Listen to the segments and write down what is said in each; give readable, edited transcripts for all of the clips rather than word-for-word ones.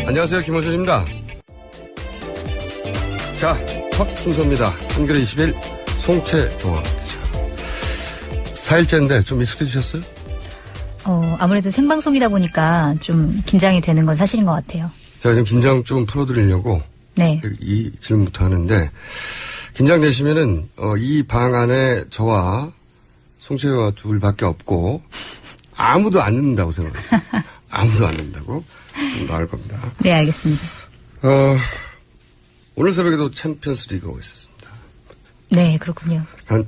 안녕하세요. 김호준입니다. 자, 첫 순서입니다. 한겨레 20일 송채동아 기자. 4일째인데 좀 익숙해지셨어요? 아무래도 생방송이다 보니까 좀 긴장이 되는 건 사실인 것 같아요. 제가 지금 긴장 좀 풀어드리려고 네. 이 질문부터 하는데, 긴장되시면은 이 방 안에 저와 송채동아 둘밖에 없고 아무도 안 듣는다고 생각하세요. 아무도 안 듣는다고 좀 나을 겁니다. 네, 알겠습니다. 오늘 새벽에도 챔피언스 리그가 있었습니다. 네, 그렇군요.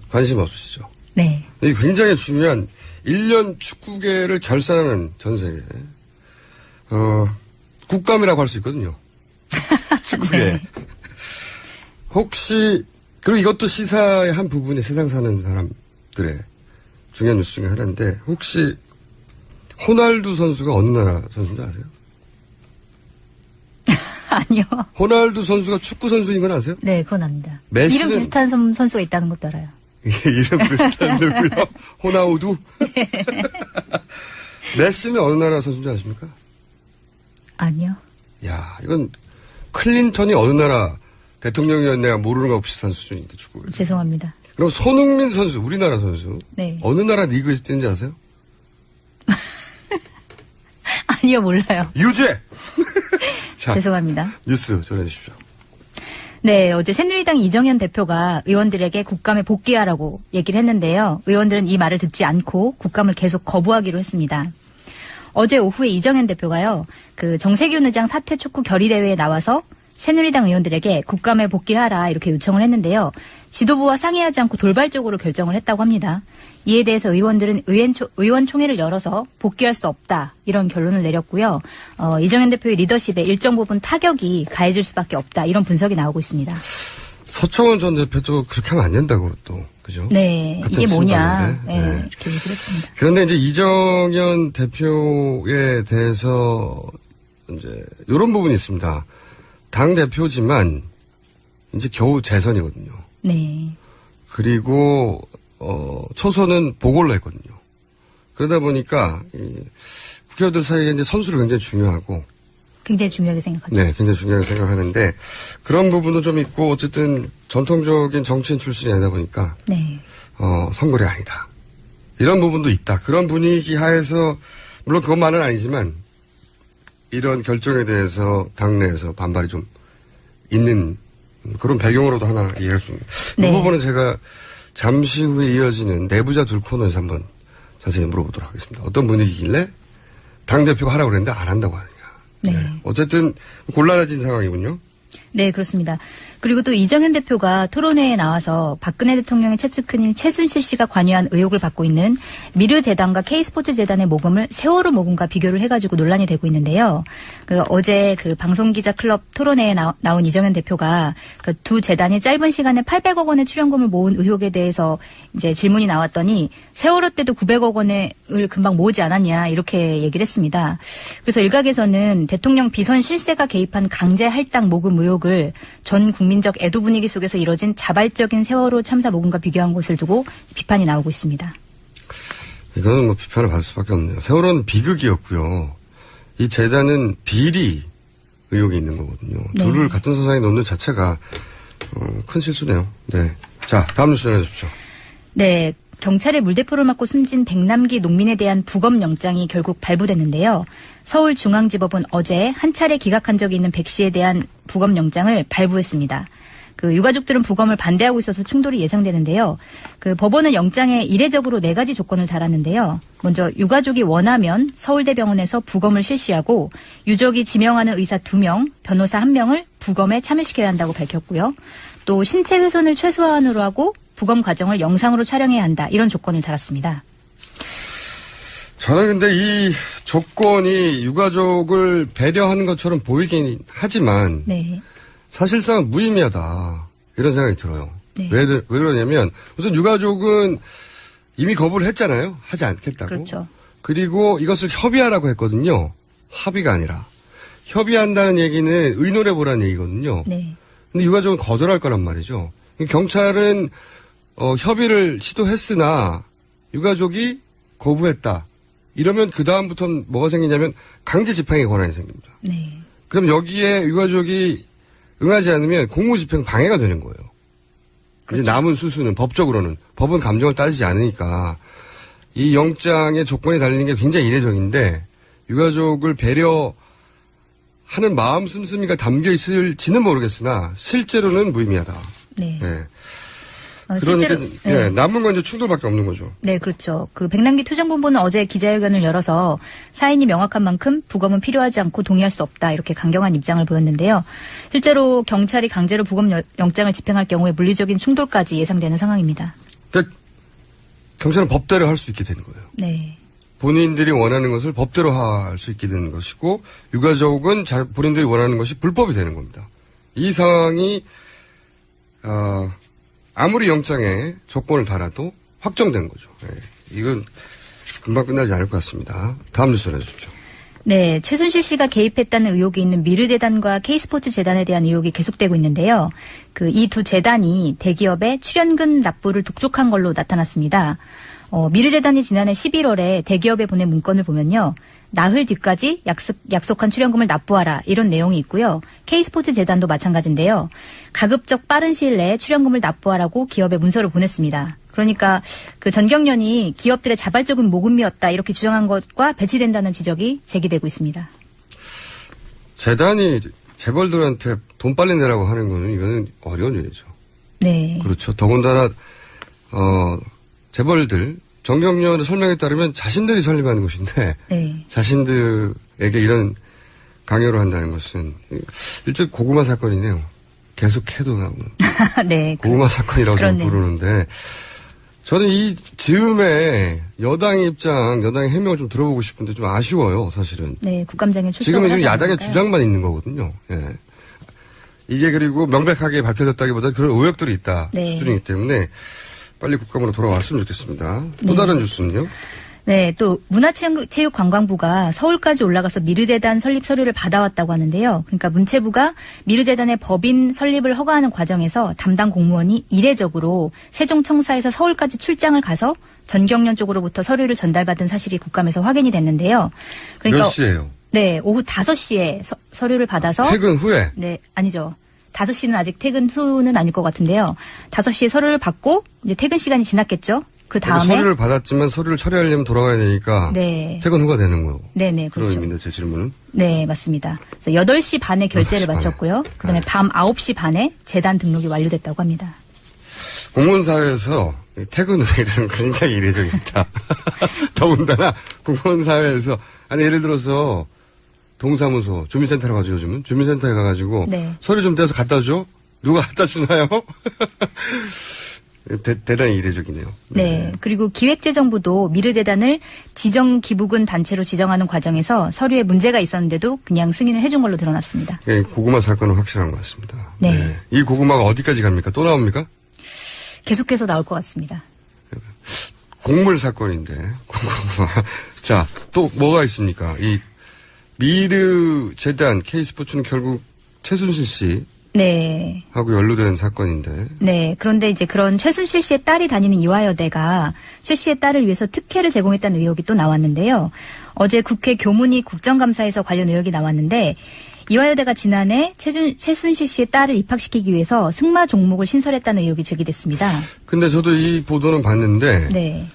관심 없으시죠? 네. 이 굉장히 중요한 1년 축구계를 결산하는 전 세계 국감이라고 할 수 있거든요. 축구계. 네. 혹시 그리고 이것도 시사의 한 부분이 세상 사는 사람들의 중요한 뉴스 중에 하나인데, 혹시 호날두 선수가 어느 나라 선수인지 아세요? 아니요. 호날두 선수가 축구 선수인 건 아세요? 네, 그건 압니다. 메시는- 이름 비슷한 선수가 있다는 것도 알아요. 이름 비슷한 누구요? 호나우두? 네. 메시는 어느 나라 선수인지 아십니까? 아니요. 야, 이건 클린턴이 어느 나라 대통령이었냐 모르는 거 없이 산 수준인데, 축구를. 죄송합니다. 그럼 손흥민 선수, 우리나라 선수. 네. 어느 나라 리그에서 뛰는지 아세요? 아니요, 몰라요. 유죄! 자, 죄송합니다. 뉴스 전해주십시오. 네, 어제 새누리당 이정현 대표가 의원들에게 국감에 복귀하라고 얘기를 했는데요. 의원들은 이 말을 듣지 않고 국감을 계속 거부하기로 했습니다. 어제 오후에 이정현 대표가요, 그 정세균 의장 사퇴 촉구 결의대회에 나와서 새누리당 의원들에게 국감에 복귀를 하라 이렇게 요청을 했는데요. 지도부와 상의하지 않고 돌발적으로 결정을 했다고 합니다. 이에 대해서 의원들은 의원총회를 열어서 복귀할 수 없다 이런 결론을 내렸고요. 이정현 대표의 리더십에 일정 부분 타격이 가해질 수밖에 없다 이런 분석이 나오고 있습니다. 서청원 전 대표도 그렇게 하면 안 된다고 또, 그죠? 네, 같은 이게 뭐냐. 친구인데. 네, 네. 이렇게 얘기를 했습니다. 그런데 이제 이정현 대표에 대해서 이제 이런 부분이 있습니다. 당 대표지만 이제 겨우 재선이거든요. 네. 그리고 초선은 보궐로 했거든요. 그러다 보니까 이 국회의원들 사이에 이제 선수를 굉장히 중요하고, 굉장히 중요하게 생각하죠. 네, 굉장히 중요하게 생각하는데, 그런 부분도 좀 있고, 어쨌든 전통적인 정치인 출신이 아니다 보니까 네. 선거리 아니다. 이런 부분도 있다. 그런 분위기 하에서, 물론 그것만은 아니지만 이런 결정에 대해서 당내에서 반발이 좀 있는 그런 배경으로도 하나 이해할 수 있습니다. 네. 이 부분은 제가 잠시 후에 이어지는 내부자 둘 코너에서 한번 자세히 물어보도록 하겠습니다. 어떤 분위기길래 당대표가 하라고 그랬는데 안 한다고 하느냐. 네. 어쨌든 곤란해진 상황이군요. 네, 그렇습니다. 그리고 또 이정현 대표가 토론회에 나와서 박근혜 대통령의 최측근인 최순실 씨가 관여한 의혹을 받고 있는 미르재단과 K스포츠재단의 모금을 세월호 모금과 비교를 해가지고 논란이 되고 있는데요. 어제 방송기자 클럽 토론회에 나온 이정현 대표가 그 두 재단이 짧은 시간에 800억 원의 출연금을 모은 의혹에 대해서 이제 질문이 나왔더니 세월호 때도 900억 원을 금방 모으지 않았냐 이렇게 얘기를 했습니다. 그래서 일각에서는 대통령 비선 실세가 개입한 강제 할당 모금 의혹을 전 국민적 애도 분위기 속에서 이뤄진 자발적인 세월호 참사 모금과 비교한 것을 두고 비판이 나오고 있습니다. 이거는 뭐 비판을 받을 수밖에 없네요. 세월호는 비극이었고요. 이 재단은 비리 의혹이 있는 거거든요. 네. 둘을 같은 선상에 놓는 자체가 큰 실수네요. 네. 자, 다음 뉴스 전해주십시오. 네. 경찰의 물대포를 맞고 숨진 백남기 농민에 대한 부검 영장이 결국 발부됐는데요. 서울중앙지법은 어제 한 차례 기각한 적이 있는 백 씨에 대한 부검 영장을 발부했습니다. 유가족들은 부검을 반대하고 있어서 충돌이 예상되는데요. 법원은 영장에 이례적으로 4가지 조건을 달았는데요. 먼저 유가족이 원하면 서울대병원에서 부검을 실시하고 유족이 지명하는 의사 2명, 변호사 1명을 부검에 참여시켜야 한다고 밝혔고요. 또 신체 훼손을 최소한으로 하고 부검 과정을 영상으로 촬영해야 한다. 이런 조건을 달았습니다. 저는 근데 이 조건이 유가족을 배려하는 것처럼 보이긴 하지만 네. 사실상 무의미하다 이런 생각이 들어요. 네. 왜 그러냐면 우선 유가족은 이미 거부를 했잖아요. 하지 않겠다고. 그렇죠. 그리고 이것을 협의하라고 했거든요. 합의가 아니라. 협의한다는 얘기는 의논해보라는 얘기거든요. 네. 근데 유가족은 거절할 거란 말이죠. 경찰은 협의를 시도했으나 유가족이 거부했다. 이러면 그 다음부터는 뭐가 생기냐면 강제 집행의 권한이 생깁니다. 네. 그럼 여기에 유가족이 응하지 않으면 공무집행 방해가 되는 거예요. 그렇죠. 이제 남은 수수는 법적으로는 법은 감정을 따지지 않으니까 이 영장의 조건이 달리는 게 굉장히 이례적인데 유가족을 배려하는 마음 씀씀이가 담겨 있을지는 모르겠으나 실제로는 무의미하다. 네. 예. 실제로 그러니까 예, 남은 건 이제 충돌밖에 없는 거죠. 네, 그렇죠. 그 백남기 투쟁본부는 어제 기자회견을 열어서 사인이 명확한 만큼 부검은 필요하지 않고 동의할 수 없다 이렇게 강경한 입장을 보였는데요. 실제로 경찰이 강제로 부검 영장을 집행할 경우에 물리적인 충돌까지 예상되는 상황입니다. 그러니까 경찰은 법대로 할 수 있게 되는 거예요. 네. 본인들이 원하는 것을 법대로 할 수 있게 되는 것이고 유가족은 본인들이 원하는 것이 불법이 되는 겁니다. 이 상황이 아무리 영장에 조건을 달아도 확정된 거죠. 네. 이건 금방 끝나지 않을 것 같습니다. 다음 뉴스 전해주십시오. 네, 최순실 씨가 개입했다는 의혹이 있는 미르재단과 K스포츠 재단에 대한 의혹이 계속되고 있는데요. 이 두 재단이 대기업의 출연금 납부를 독촉한 걸로 나타났습니다. 미르재단이 지난해 11월에 대기업에 보낸 문건을 보면요. 나흘 뒤까지 약속한 출연금을 납부하라 이런 내용이 있고요. K스포츠 재단도 마찬가지인데요. 가급적 빠른 시일 내에 출연금을 납부하라고 기업에 문서를 보냈습니다. 그러니까 그 전경련이 기업들의 자발적인 모금이었다 이렇게 주장한 것과 배치된다는 지적이 제기되고 있습니다. 재단이 재벌들한테 돈 빨리 내라고 하는 거는 이거는 어려운 일이죠. 네. 그렇죠. 더군다나 재벌들 정경련의 설명에 따르면 자신들이 설립하는 것인데 네. 자신들에게 이런 강요를 한다는 것은 일종의 고구마 사건이네요. 계속해도 나오는. 네. 고구마 사건이라고 그렇네요. 부르는데 저는 이 즈음에 여당의 입장, 여당의 해명을 좀 들어보고 싶은데 좀 아쉬워요, 사실은. 네, 국감장에 출석을 지금은 지금 하지 야당의 않을까요? 주장만 있는 거거든요. 예. 이게 그리고 명백하게 밝혀졌다기보다 그런 의혹들이 있다 네. 수준이기 때문에 빨리 국감으로 돌아왔으면 좋겠습니다. 또 다른 뉴스는요? 네, 또 문화체육관광부가 서울까지 올라가서 미르재단 설립 서류를 받아왔다고 하는데요. 그러니까 문체부가 미르재단의 법인 설립을 허가하는 과정에서 담당 공무원이 이례적으로 세종청사에서 서울까지 출장을 가서 전경련 쪽으로부터 서류를 전달받은 사실이 국감에서 확인이 됐는데요. 그러니까 몇 시에요? 네, 오후 5시에 서류를 받아서 퇴근 후에? 네, 아니죠. 5시는 아직 퇴근 후는 아닐 것 같은데요. 5시에 서류를 받고 이제 퇴근 시간이 지났겠죠. 그 다음에 서류를 받았지만 서류를 처리하려면 돌아가야 되니까 네. 퇴근 후가 되는 거고. 네네, 그런 그렇죠. 의미인데 제 질문은. 네, 맞습니다. 그래서 8시 반에 결제를 8시 반에. 마쳤고요. 그다음에 네. 밤 9시 반에 재단 등록이 완료됐다고 합니다. 공무원사회에서 퇴근 후에는 굉장히 이례적이다. 더군다나 공무원사회에서 아니 예를 들어서 동사무소 주민센터로 가죠. 요즘은 주민센터에 가가지고 네. 서류 좀 떼서 갖다 줘. 누가 갖다 주나요? 대단히 이례적이네요. 네. 그리고 기획재정부도 미르재단을 지정기부금 단체로 지정하는 과정에서 서류에 문제가 있었는데도 그냥 승인을 해준 걸로 드러났습니다. 예, 고구마 사건은 확실한 것 같습니다. 네. 이 고구마가 어디까지 갑니까? 또 나옵니까? 계속해서 나올 것 같습니다. 곡물 사건인데 고구마. 자, 또 뭐가 있습니까? 이 미르 재단 K스포츠는 결국 최순실 씨하고 네. 연루된 사건인데. 네. 그런데 이제 그런 최순실 씨의 딸이 다니는 이화여대가 최 씨의 딸을 위해서 특혜를 제공했다는 의혹이 또 나왔는데요. 어제 국회 교문위 국정감사에서 관련 의혹이 나왔는데 이화여대가 지난해 최순실 씨의 딸을 입학시키기 위해서 승마 종목을 신설했다는 의혹이 제기됐습니다. 근데 저도 이 보도는 봤는데 네.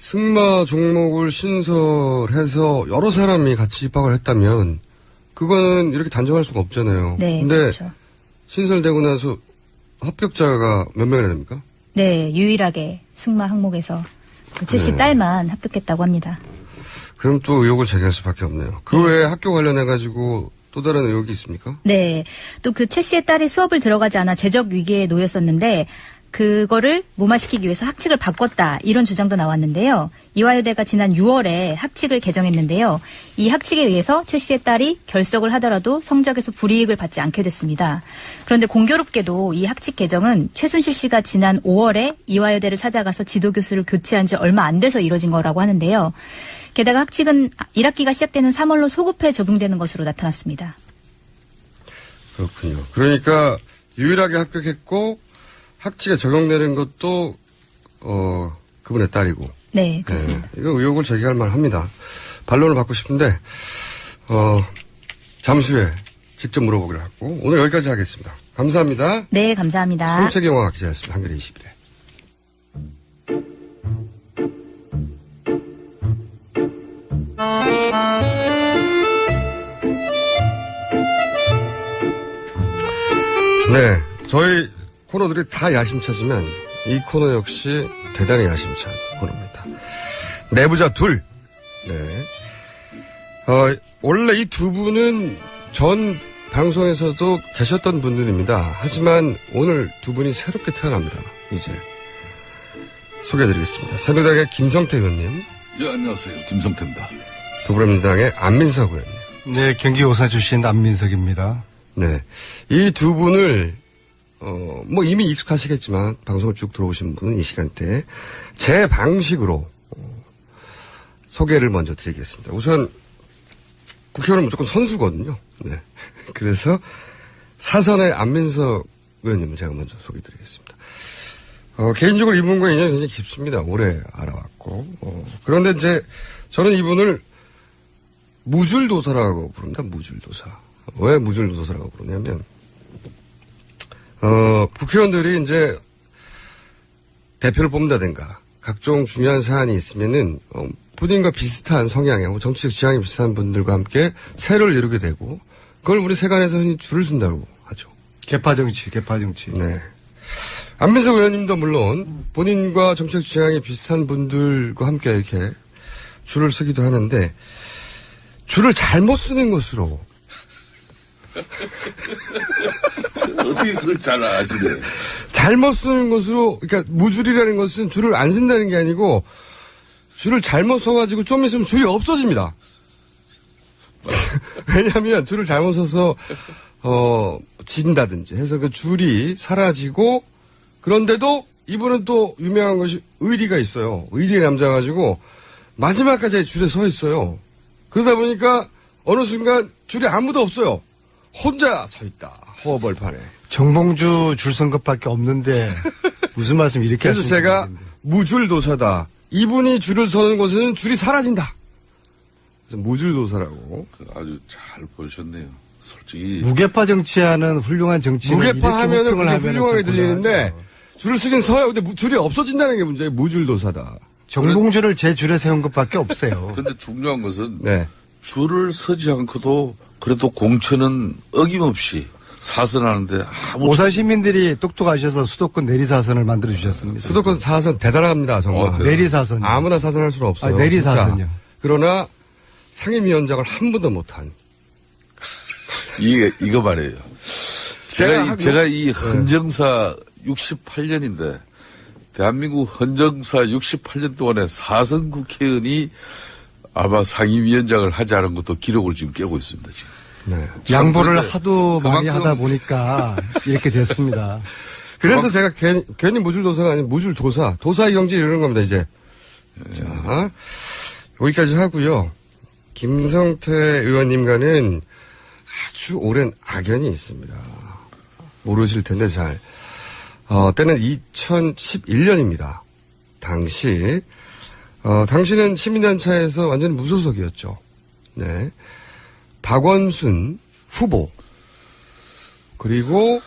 승마 종목을 신설해서 여러 사람이 같이 입학을 했다면 그거는 이렇게 단정할 수가 없잖아요. 네. 근데 그렇죠. 신설되고 나서 합격자가 몇 명이나 됩니까? 네. 유일하게 승마 항목에서 최 씨 네. 딸만 합격했다고 합니다. 그럼 또 의혹을 제기할 수밖에 없네요. 그 외에 학교 관련해가지고 또 다른 의혹이 있습니까? 네. 또 그 최 씨의 딸이 수업을 들어가지 않아 재적 위기에 놓였었는데 그거를 무마시키기 위해서 학칙을 바꿨다. 이런 주장도 나왔는데요. 이화여대가 지난 6월에 학칙을 개정했는데요. 이 학칙에 의해서 최 씨의 딸이 결석을 하더라도 성적에서 불이익을 받지 않게 됐습니다. 그런데 공교롭게도 이 학칙 개정은 최순실 씨가 지난 5월에 이화여대를 찾아가서 지도교수를 교체한 지 얼마 안 돼서 이뤄진 거라고 하는데요. 게다가 학칙은 1학기가 시작되는 3월로 소급해 적용되는 것으로 나타났습니다. 그렇군요. 그러니까 유일하게 합격했고 학칙에 적용되는 것도 그분의 딸이고. 네, 그렇습니다. 네, 이거 의혹을 제기할 만합니다. 반론을 받고 싶은데 잠시 후에 직접 물어보기로 하고 오늘 여기까지 하겠습니다. 감사합니다. 네, 감사합니다. 손채경화 기자였습니다. 한겨레 21일. 네, 저희 코너들이 다 야심차지만 이 코너 역시 대단히 야심찬 코너입니다. 내부자 둘. 네. 원래 이 두 분은 전 방송에서도 계셨던 분들입니다. 하지만 오늘 두 분이 새롭게 태어납니다. 이제 소개해드리겠습니다. 새누리당의 김성태 의원님. 예, 안녕하세요. 김성태입니다. 더불어민주당의 안민석 의원님. 네, 경기 오사 출신 안민석입니다. 네. 이 두 분을, 뭐 이미 익숙하시겠지만, 방송을 쭉 들어오신 분은 이 시간대에 제 방식으로, 소개를 먼저 드리겠습니다. 우선, 국회의원은 무조건 선수거든요. 네. 그래서 사선의 안민석 의원님을 제가 먼저 소개해 드리겠습니다. 개인적으로 이분과 인연이 굉장히 깊습니다. 오래 알아왔고. 그런데 이제 저는 이분을 무줄도사라고 부릅니다. 무줄도사. 왜 무줄도사라고 부르냐면, 국회의원들이 이제 대표를 뽑는다든가 각종 중요한 사안이 있으면은, 본인과 비슷한 성향의 정치적 지향이 비슷한 분들과 함께 세를 이루게 되고, 그걸 우리 세간에서 흔히 줄을 쓴다고 하죠. 개파 정치. 네. 안민석 의원님도 물론 본인과 정치적 지향이 비슷한 분들과 함께 이렇게 줄을 쓰기도 하는데, 줄을 잘못 쓰는 것으로. 어떻게 그걸 잘 아시네. 잘못 쓰는 것으로, 그러니까 무줄이라는 것은 줄을 안 쓴다는 게 아니고, 줄을 잘못 써가지고 좀 있으면 줄이 없어집니다. 왜냐하면 줄을 잘못 써서, 진다든지 해서 그 줄이 사라지고, 그런데도 이분은 또 유명한 것이 의리가 있어요. 의리의 남자가지고 마지막까지 줄에 서 있어요. 그러다 보니까 어느 순간 줄에 아무도 없어요. 혼자 서 있다. 허벌판에. 정봉주 줄 선 것밖에 없는데 무슨 말씀 이렇게 그래서 하시는 제가 건데. 무줄도사다. 이분이 줄을 서는 곳에는 줄이 사라진다. 그래서 무줄도사라고. 아주 잘 보셨네요. 솔직히. 무개파 정치하는 훌륭한 정치인 무게파 하면은 그게 훌륭하게 들리는데 줄을 쓰긴 서요. 근데 줄이 없어진다는 게 문제예요. 무줄도사다. 정봉주를 제 줄에 세운 것밖에 없어요. 근데 중요한 것은 네. 줄을 서지 않고도 그래도 공천은 어김없이 사선하는데 아무 오사 시민들이 똑똑하셔서 수도권 내리사선을 만들어 주셨습니다. 수도권 사선 대단합니다. 정말. 그래요? 내리사선. 아무나 사선할 수는 없어요. 내리사선요. 진짜. 그러나 상임위원장을 한 번도 못한. 이거 말이에요. 제가 이 헌정사 68년인데 대한민국 헌정사 68년 동안에 4선 국회의원이 아마 상임위원장을 하지 않은 것도 기록을 지금 깨고 있습니다. 지금. 네. 양보를 참, 하도 많이 그만큼- 하다 보니까 이렇게 됐습니다. 그래서 제가 괜히 무줄도사가 아니라 무줄도사, 도사의 경지 이러는 겁니다, 이제. 자, 여기까지 하고요. 김성태 의원님과는 아주 오랜 악연이 있습니다. 모르실 텐데 잘. 때는 2011년입니다. 당시, 당시는 시민단체에서 완전 무소속이었죠. 네. 박원순 후보, 그리고,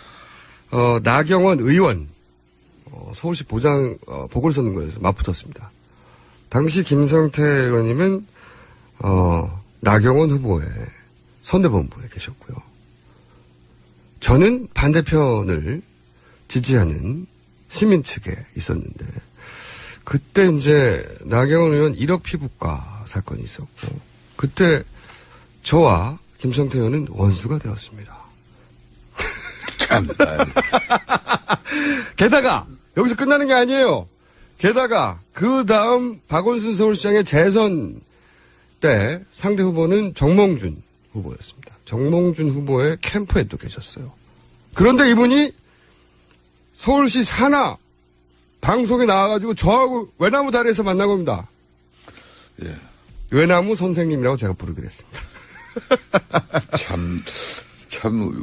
나경원 의원, 서울시 보궐선거에서 맞붙었습니다. 당시 김성태 의원님은, 나경원 후보의 선대본부에 계셨고요. 저는 반대편을 지지하는 시민 측에 있었는데, 그때 이제 나경원 의원 1억 피부과 사건이 있었고, 그때 저와 김성태 의원은 원수가 되었습니다. 참. 게다가 여기서 끝나는 게 아니에요. 게다가 그 다음 박원순 서울시장의 재선 때 상대 후보는 정몽준 후보였습니다. 정몽준 후보의 캠프에 또 계셨어요. 그런데 이분이 서울시 산하 방송에 나와가지고 저하고 외나무 다리에서 만난 겁니다. 예. 외나무 선생님이라고 제가 부르기로 했습니다. 참,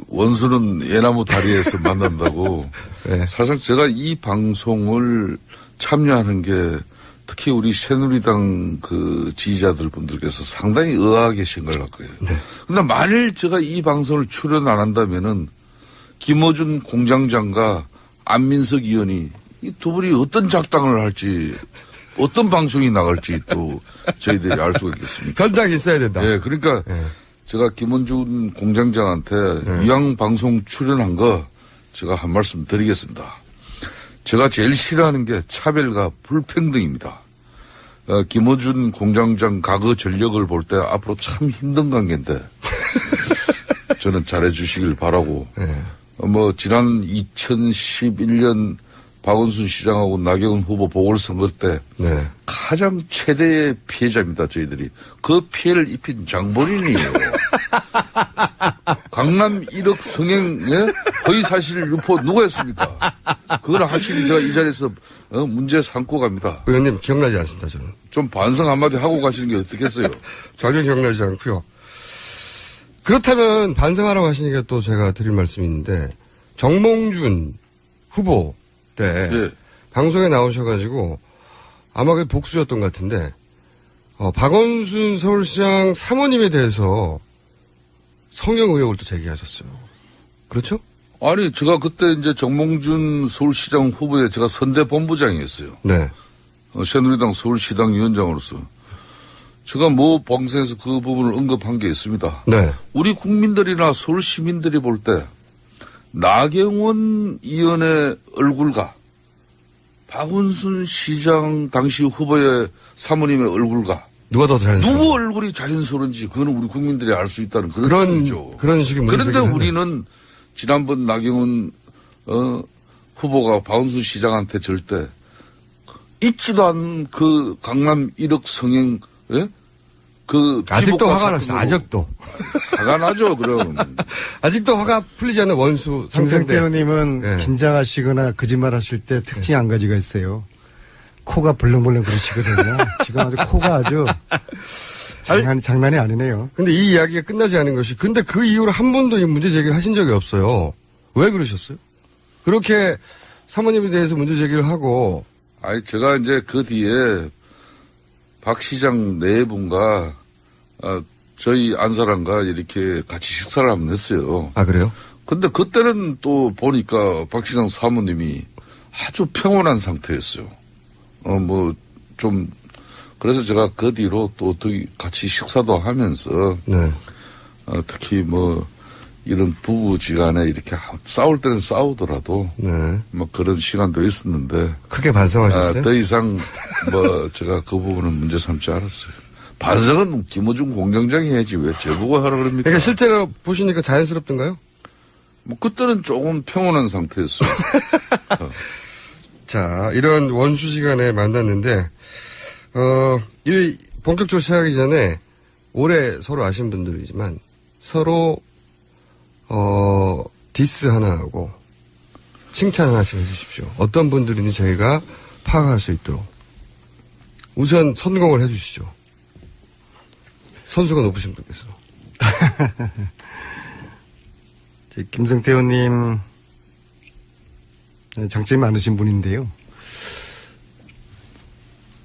원수는 예나무 다리에서 만난다고. 네. 사실 제가 이 방송을 참여하는 게 특히 우리 새누리당 그 지지자들 분들께서 상당히 의아하게 생각을 할 거예요. 네. 근데 만일 제가 이 방송을 출연 안 한다면은 김어준 공장장과 안민석 의원이 이 두 분이 어떤 작당을 할지 어떤 방송이 나갈지 또 저희들이 알 수가 있겠습니까? 현장에 있어야 된다. 예, 그러니까 제가 김원준 공장장한테 이왕 방송 출연한 거 제가 한 말씀 드리겠습니다. 제가 제일 싫어하는 게 차별과 불평등입니다. 김어준 공장장 과거 전력을 볼 때 앞으로 참 힘든 관계인데 저는 잘해 주시길 바라고 뭐 지난 2011년 박원순 시장하고 나경원 후보 보궐선거 때 네. 가장 최대의 피해자입니다. 저희들이. 그 피해를 입힌 장본인이에요. 강남 1억 성행의 허위사실 유포 누가 했습니까? 그걸 확실히 제가 이 자리에서 문제 삼고 갑니다. 의원님 기억나지 않습니다. 저는. 좀 반성 한마디 하고 가시는 게 어떻겠어요? 전혀 기억나지 않고요. 그렇다면 반성하라고 하시니까 또 제가 드릴 말씀이 있는데 정몽준 후보 때 예. 방송에 나오셔가지고 아마 그 복수였던 것 같은데 박원순 서울시장 사모님에 대해서 성형 의혹을 또 제기하셨어요. 그렇죠? 아니, 제가 그때 이제 정몽준 서울시장 후보에 제가 선대본부장이었어요. 네. 새누리당 서울시당 위원장으로서. 제가 뭐 방송에서 그 부분을 언급한 게 있습니다. 네. 우리 국민들이나 서울 시민들이 볼 때 나경원 의원의 얼굴과 박원순 시장 당시 후보의 사모님의 얼굴과 누가 더 자연스러워? 누구 얼굴이 자연스러운지 그거는 우리 국민들이 알 수 있다는 그런 얘기죠. 그런 식의 문제긴 그런데 하네. 우리는 지난번 나경원 후보가 박원순 시장한테 절 때 잊지도 않은 그 강남 1억 성행 그 아직도 피복과 화가 났어. 사건으로. 아직도. 화가 나죠. 그럼. 아직도 화가 풀리지 않는 원수 김성태 상태인데. 의원님은 네. 긴장하시거나 거짓말하실 때 특징 한 가지가 있어요. 코가 벌렁벌렁 그러시거든요. 지금 아주 코가 아주 장난이 아니네요. 근데 이 이야기가 끝나지 않은 것이 근데 그 이후로 한 번도 이 문제 제기를 하신 적이 없어요. 왜 그러셨어요? 그렇게 사모님에 대해서 문제 제기를 하고 아니, 제가 이제 그 뒤에 박 시장 네 분과 저희 안사람과 이렇게 같이 식사를 한번 했어요. 아 그래요? 근데 그때는 또 보니까 박 시장 사모님이 아주 평온한 상태였어요. 그래서 제가 그 뒤로 또 같이 식사도 하면서, 네. 특히 이런 부부지간에 이렇게 싸울 때는 싸우더라도, 네. 그런 시간도 있었는데, 크게 반성하셨어요? 더 이상 제가 그 부분은 문제 삼지 않았어요. 반성은 김어준 공장장이 해야지 왜 제보고 하라 그럽니까? 그러니까 실제로 보시니까 자연스럽던가요? 그때는 조금 평온한 상태였어요. 자, 이런 원수 시간에 만났는데, 일 본격적으로 시작하기 전에 올해 서로 아신 분들이지만 서로, 디스 하나 하고 칭찬 하나씩 해주십시오. 어떤 분들인지 저희가 파악할 수 있도록. 우선 선공을 해주시죠. 선수가 높으신 분께서. 김성태 의원님 장점이 많으신 분인데요.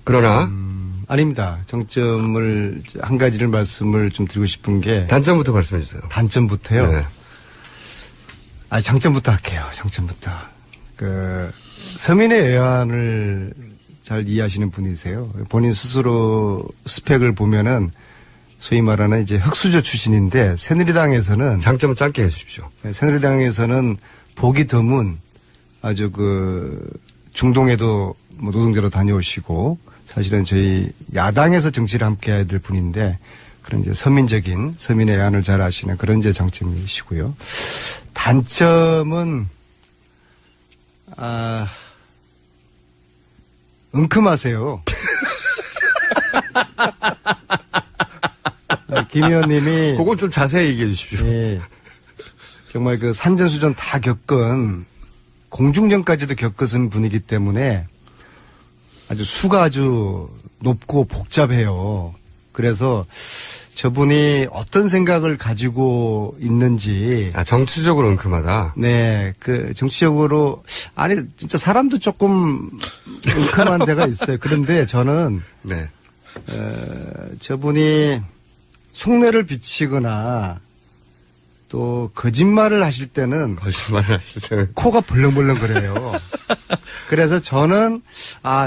그러나 아닙니다. 장점을 한 가지를 말씀을 좀 드리고 싶은 게 단점부터 말씀해 주세요. 단점부터요. 네. 장점부터 할게요. 장점부터. 서민의 애환을 잘 이해하시는 분이세요. 본인 스스로 스펙을 보면은 소위 말하는 이제 흑수저 출신인데 새누리당에서는 장점은 짧게 해주십시오. 새누리당에서는 보기 드문 아주 중동에도 노동자로 다녀오시고 사실은 저희 야당에서 정치를 함께 해야 될 분인데 그런 이제 서민의 애환을 잘 아시는 그런 이제 장점이시고요. 단점은 은큼하세요. 김 의원님이 그건 좀 자세히 얘기해 주십시오. 예, 정말 산전수전 다 겪은 공중전까지도 겪은 분이기 때문에 수가 아주 높고 복잡해요. 그래서 저분이 어떤 생각을 가지고 있는지. 정치적으로 은큼하다? 네, 정치적으로, 진짜 사람도 조금 은큼한 데가 있어요. 그런데 저는 네. 저분이 속내를 비치거나 또 거짓말을 하실 때는 거짓말을 하실 때는 코가 벌렁벌렁 그래요. 그래서 저는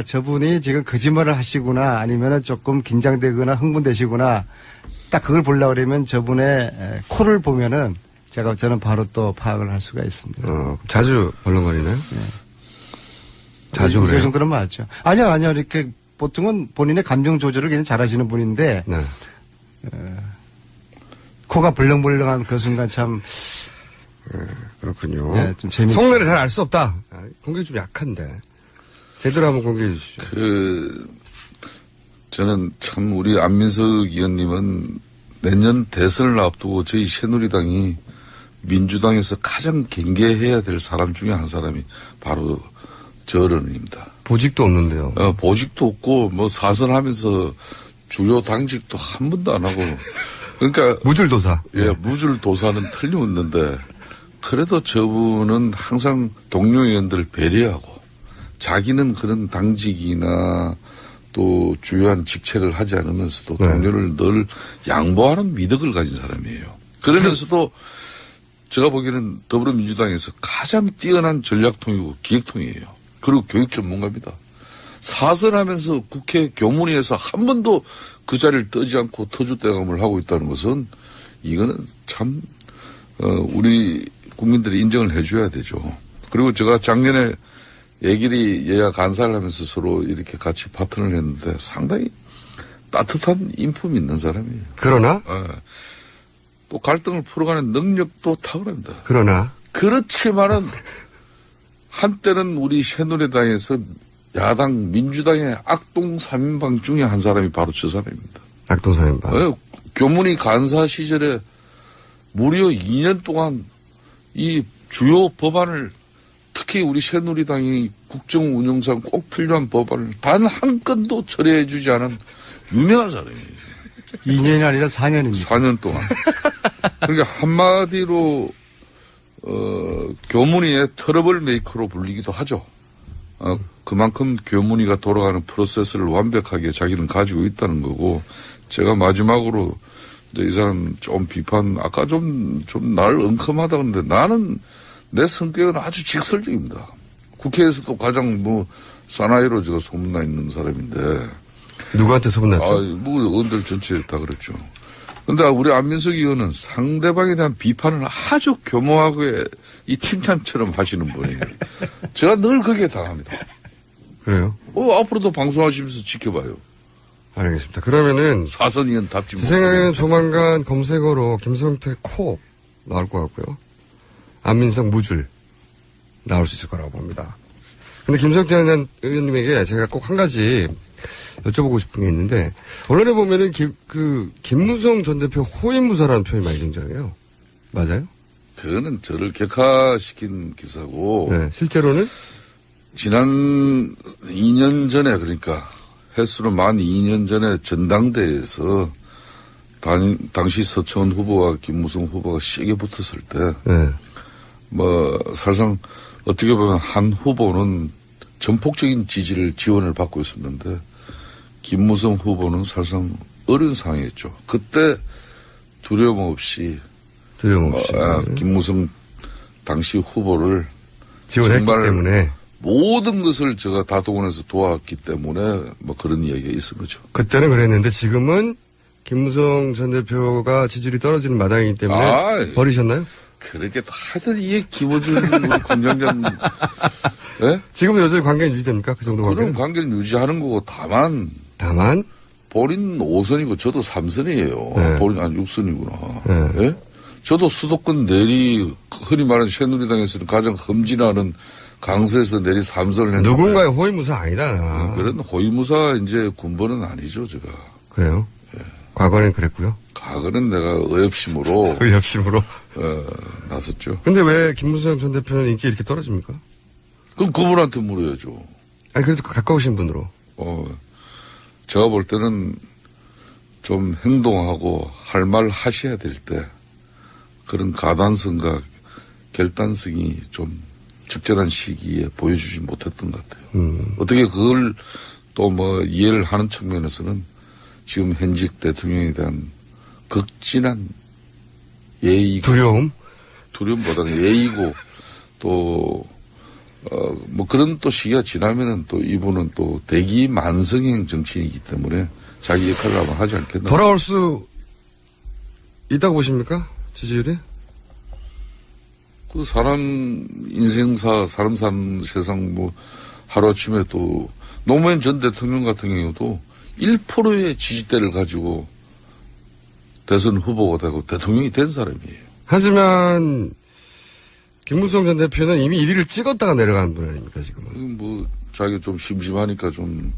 저분이 지금 거짓말을 하시구나 아니면은 조금 긴장되거나 흥분되시구나 딱 그걸 보려고 그러면 저분의 코를 보면은 저는 바로 또 파악을 할 수가 있습니다. 자주 벌렁거리나요? 네. 자주 그래요? 그 정도는 맞죠. 아니요. 이렇게 보통은 본인의 감정 조절을 굉장히 잘하시는 분인데 네. 코가 벌렁벌렁한 그 순간 참 그렇군요. 네, 좀 재밌어요. 속내를 잘 알 수 없다. 공격이 좀 약한데. 제대로 한번 공개해 주시죠. 저는 참 우리 안민석 의원님은 내년 대선을 앞두고 저희 새누리당이 민주당에서 가장 경계해야 될 사람 중에 한 사람이 바로 저 어른입니다. 보직도 없는데요. 보직도 없고 뭐 사선하면서 주요 당직도 한 번도 안 하고 그러니까 무줄도사. 예, 무줄도사는 틀림없는데 그래도 저분은 항상 동료 의원들을 배려하고 자기는 그런 당직이나 또 주요한 직책을 하지 않으면서도 동료를 늘 양보하는 미덕을 가진 사람이에요. 그러면서도 제가 보기에는 더불어민주당에서 가장 뛰어난 전략통이고 기획통이에요. 그리고 교육 전문가입니다. 사선하면서 국회 교문위에서 한 번도 그 자리를 떠지 않고 터줏대감을 하고 있다는 것은 이거는 참 우리 국민들이 인정을 해줘야 되죠. 그리고 제가 작년에 예길이 여야 간사를 하면서 서로 이렇게 같이 파트너를 했는데 상당히 따뜻한 인품이 있는 사람이에요. 그러나? 또 갈등을 풀어가는 능력도 탁월합니다. 그러나? 그렇지만은 한때는 우리 새누리당에서 야당 민주당의 악동 3인방 중에 한 사람이 바로 저 사람입니다. 악동 3인방. 교문위 간사 시절에 무려 2년 동안 이 주요 법안을 특히 우리 새누리당이 국정 운영상 꼭 필요한 법안을 단 한 건도 처리해 주지 않은 유명한 사람이에요. 2년이 아니라 4년입니다. 4년 동안. 그러니까 한마디로 교문위의 트러블 메이커로 불리기도 하죠. 그만큼 교문위가 돌아가는 프로세스를 완벽하게 자기는 가지고 있다는 거고 제가 마지막으로 이 사람 좀 비판 아까 좀 날 엉큼하다 근데 나는 내 성격은 아주 직설적입니다. 국회에서도 가장 사나이로 제가 소문나 있는 사람인데. 누구한테 소문났죠? 의원들 전체 다 그랬죠. 근데 우리 안민석 의원은 상대방에 대한 비판을 아주 교묘하게 이 칭찬처럼 하시는 분이에요. 제가 늘 그게 당합니다. 그래요? 앞으로도 방송하시면서 지켜봐요. 알겠습니다. 그러면은. 사선 의원 답지 제 생각에는 조만간 검색어로 김성태 코 나올 것 같고요. 안민석 무줄 나올 수 있을 거라고 봅니다. 근데 김성태 의원님에게 제가 꼭 한 가지 여쭤보고 싶은 게 있는데, 언론에 보면은 김무성 전 대표 호위무사라는 표현이 많이 등장해요. 맞아요? 그거는 저를 격하시킨 기사고. 네. 실제로는? 지난 2년 전에 그러니까 횟수로 만 2년 전에 전당대회에서 당시 서청원 후보와 김무성 후보가 세게 붙었을 때. 네. 사실상 어떻게 보면 한 후보는 전폭적인 지원을 받고 있었는데 김무성 후보는 사실상 어려운 상황이었죠. 그때 두려움 없이 김무성 당시 후보를 지원했기 때문에 모든 것을 제가 다 동원해서 도왔기 때문에 그런 이야기가 있은 거죠. 그때는 그랬는데 지금은 김무성 전 대표가 지지율이 떨어지는 마당이기 때문에 버리셨나요? 그렇게 하여튼 이게 기본적인 우리 공장장 네? 지금은 여전히 관계는 유지됩니까? 그 정도 관계는? 그런 관계를 유지하는 거고 다만 본인 5선이고 저도 3선이에요. 네. 본인 6선이구나. 네. 네? 저도 수도권 내리 흔히 말하는 새누리당에서는 가장 흠진하는 강서에서 내리 3선을 했는데 누군가의 호위무사 아니다. 그런 호위무사 이제 군번은 아니죠 제가. 그래요? 네. 과거는 그랬고요. 과거는 내가 의협심으로 나섰죠. 근데 왜 김무성 전 대표는 인기 이렇게 떨어집니까? 그럼 그분한테 물어야죠. 아니 그래도 가까우신 분으로. 제가 볼 때는 좀 행동하고 할 말 하셔야 될 때 그런 가단성과 결단성이 좀 적절한 시기에 보여주지 못했던 것 같아요. 어떻게 그걸 또 뭐 이해를 하는 측면에서는 지금 현직 대통령에 대한 극진한 예의. 두려움보다는 예의고 또, 뭐 그런 또 시기가 지나면은 또 이분은 또 대기 만성형 정치인이기 때문에 자기 역할을 아마 하지 않겠나. 돌아올 수 있다고 보십니까? 지지율이? 그 사람 인생사, 사람 사는 세상 뭐 하루아침에 또 노무현 전 대통령 같은 경우도 1%의 지지대를 가지고 대선 후보가 되고 대통령이 된 사람이에요. 하지만 김무성 전 대표는 이미 1위를 찍었다가 내려가는 분 아닙니까 지금은? 뭐 자기가 좀 심심하니까 좀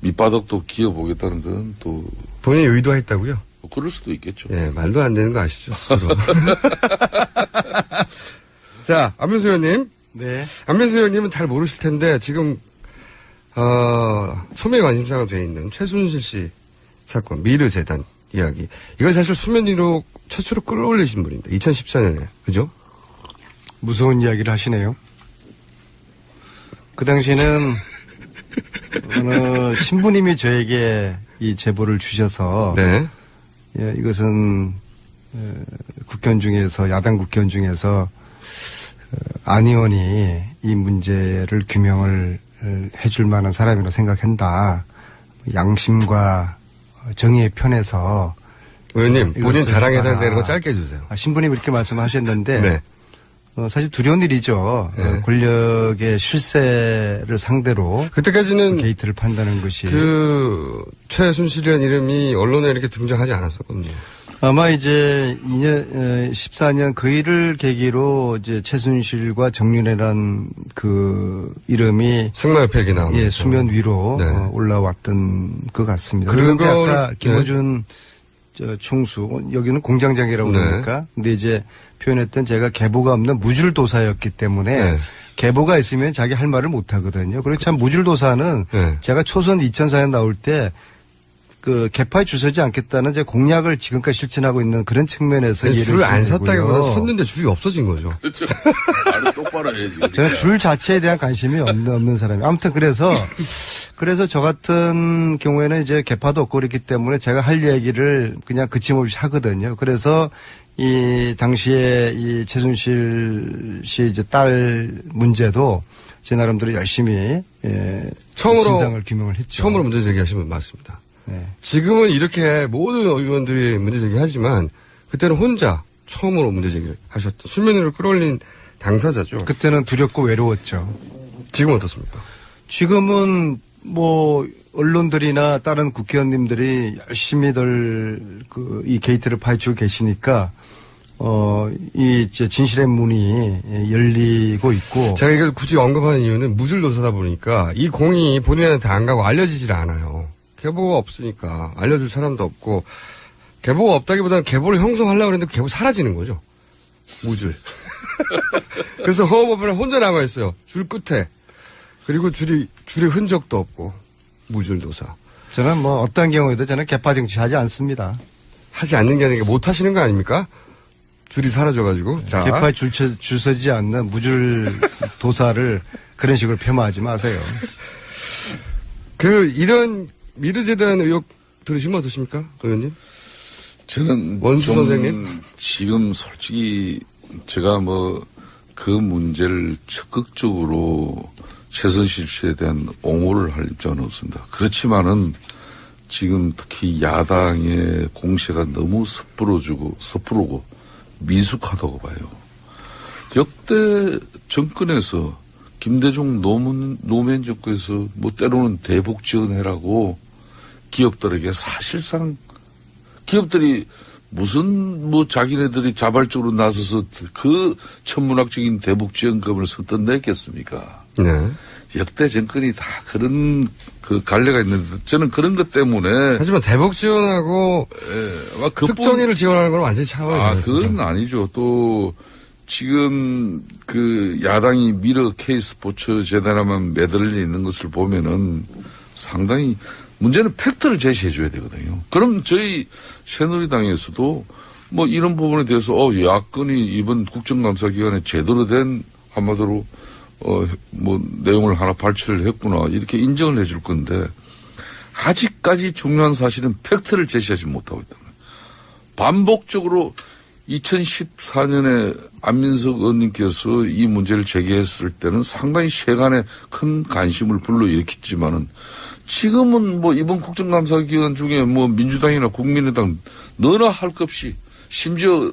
밑바닥도 기어보겠다는 건 또 본인이 의도했다고요? 뭐 그럴 수도 있겠죠. 예, 말도 안 되는 거 아시죠? 스스로. 자, 안민수 의원님. 네. 안민수 의원님은 잘 모르실 텐데 지금 초미의 관심사가 되어 있는 최순실 씨 사건, 미르재단 이야기. 이걸 사실 수면 위로 최초로 끌어올리신 분입니다. 2014년에. 그죠? 무서운 이야기를 하시네요. 그 당시에는 어느 신부님이 저에게 이 제보를 주셔서 네. 예, 이것은 국회의원 중에서 야당 국회의원 중에서 안 의원이 이 문제를 규명을 해줄 만한 사람이라고 생각한다. 양심과 정의의 편에서 의원님, 본인 이것을 자랑에 봐라. 해당되는 거 짧게 해주세요. 신부님 이렇게 말씀하셨는데 네. 사실 두려운 일이죠. 네. 권력의 실세를 상대로 그때까지는 게이트를 판다는 것이 그 최순실이라는 이름이 언론에 이렇게 등장하지 않았었거든요. 아마 이제 14년 그 일을 계기로 이제 최순실과 정윤회란 그 이름이 승마협회 얘기 나오는 예, 수면 위로 네. 올라왔던 것 같습니다. 그걸- 그런데 아까 김어준 총수 여기는 공장장이라고 네. 그러니까 근데 이제 표현했던 제가 계보가 없는 무줄도사였기 때문에 네. 계보가 있으면 자기 할 말을 못 하거든요. 그리고 참 무줄도사는 네. 제가 초선 2004년 나올 때 그 개파에 줄 서지 않겠다는 제 공약을 지금까지 실천하고 있는 그런 측면에서 줄을 안 이해를 섰다기보다 드리고요. 섰는데 줄이 없어진 거죠. 그렇죠. 말을 똑바로 해야지. 저는 줄 자체에 대한 관심이 없는 사람이. 아무튼 그래서 저 같은 경우에는 이제 개파도 없고 그렇기 때문에 제가 할 얘기를 그냥 그침없이 하거든요. 그래서 이 당시에 이 최순실 씨 이제 딸 문제도 제 나름대로 열심히 진상을 규명을 했죠. 처음으로 문제 제기하신 분 맞습니다. 네. 지금은 이렇게 모든 의원들이 문제 제기하지만 그때는 혼자 처음으로 문제 제기를 하셨던 수면 위로 끌어올린 당사자죠. 그때는 두렵고 외로웠죠. 지금 어떻습니까? 지금은 뭐 언론들이나 다른 국회의원님들이 열심히들 이 게이트를 파헤치고 계시니까 이 이제 진실의 문이 열리고 있고. 제가 이걸 굳이 언급하는 이유는 무줄도사다 보니까 이 공이 본인한테 안 가고 알려지질 않아요. 계보가 없으니까 알려줄 사람도 없고 계보가 없다기보다는 계보를 형성하려고 했는데 계보 사라지는 거죠. 무줄. 그래서 허업업을 혼자 남아있어요. 줄 끝에. 그리고 줄의 흔적도 없고 무줄도사. 저는 뭐 어떤 경우에도 저는 개파 정치하지 않습니다. 하지 않는 게 아니라 못 하시는 거 아닙니까? 줄이 사라져가지고. 자. 개파에 줄 서지 않는 무줄 도사를 그런 식으로 폄하하지 마세요. 이런 미르재단 의혹 들으시면 어떠십니까? 의원님? 저는 원수 좀 선생님? 지금 솔직히 제가 뭐 그 문제를 적극적으로 최순실 씨에 대한 옹호를 할 입장은 없습니다. 그렇지만은 지금 특히 야당의 공세가 너무 섣부르고 미숙하다고 봐요. 역대 정권에서 김대중 노무현 정권에서 뭐 때로는 대북 지원해라고 기업들에게 사실상 기업들이 무슨 뭐 자기네들이 자발적으로 나서서 그 천문학적인 대북 지원금을 썼던 냈겠습니까? 네. 역대 정권이 다 그런 그 갈래가 있는데 저는 그런 것 때문에 하지만 대북 지원하고 아마 특정인을 지원하는 건 완전히 차원이 다르습니다. 그건 아니죠. 또 지금 그 야당이 미러 K스포츠 재단에만 매달려 있는 것을 보면은 상당히 문제는 팩트를 제시해 줘야 되거든요. 그럼 저희 새누리당에서도 뭐 이런 부분에 대해서 야권이 이번 국정감사 기간에 제대로 된 한마디로 내용을 하나 발췌를 했구나. 이렇게 인정을 해줄 건데, 아직까지 중요한 사실은 팩트를 제시하지 못하고 있다. 반복적으로 2014년에 안민석 의원님께서 이 문제를 제기했을 때는 상당히 세간에 큰 관심을 불러일으켰지만은 지금은 이번 국정감사 기간 중에 민주당이나 국민의당 너나 할 것 없이 심지어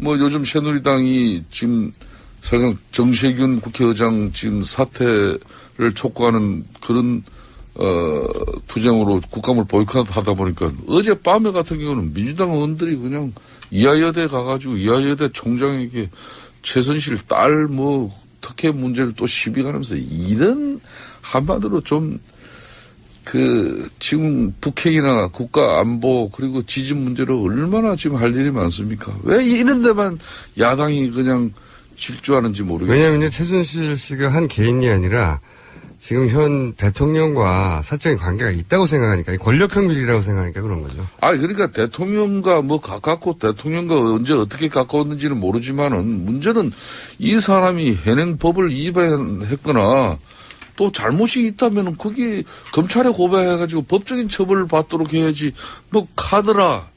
요즘 새누리당이 지금 사실상 정세균 국회의장 지금 사퇴를 촉구하는 그런 투쟁으로 국감을 보이콧하다 보니까 어젯밤에 같은 경우는 민주당 의원들이 그냥 이하여대 가가지고 이하여대 총장에게 최순실 딸 특혜 문제를 또 시비 가면서 이런 한마디로 좀 지금 북핵이나 국가 안보 그리고 지진 문제로 얼마나 지금 할 일이 많습니까? 왜 이런 데만 야당이 그냥 질주하는지 모르겠어요. 왜냐하면 최순실 씨가 한 개인이 아니라 지금 현 대통령과 사적인 관계가 있다고 생각하니까 권력형 비리라고 생각하니까 그런 거죠. 그러니까 대통령과 가깝고 대통령과 언제 어떻게 가까웠는지는 모르지만은 문제는 이 사람이 현행법을 위반했거나 또 잘못이 있다면 거기 검찰에 고발해가지고 법적인 처벌을 받도록 해야지 카더라.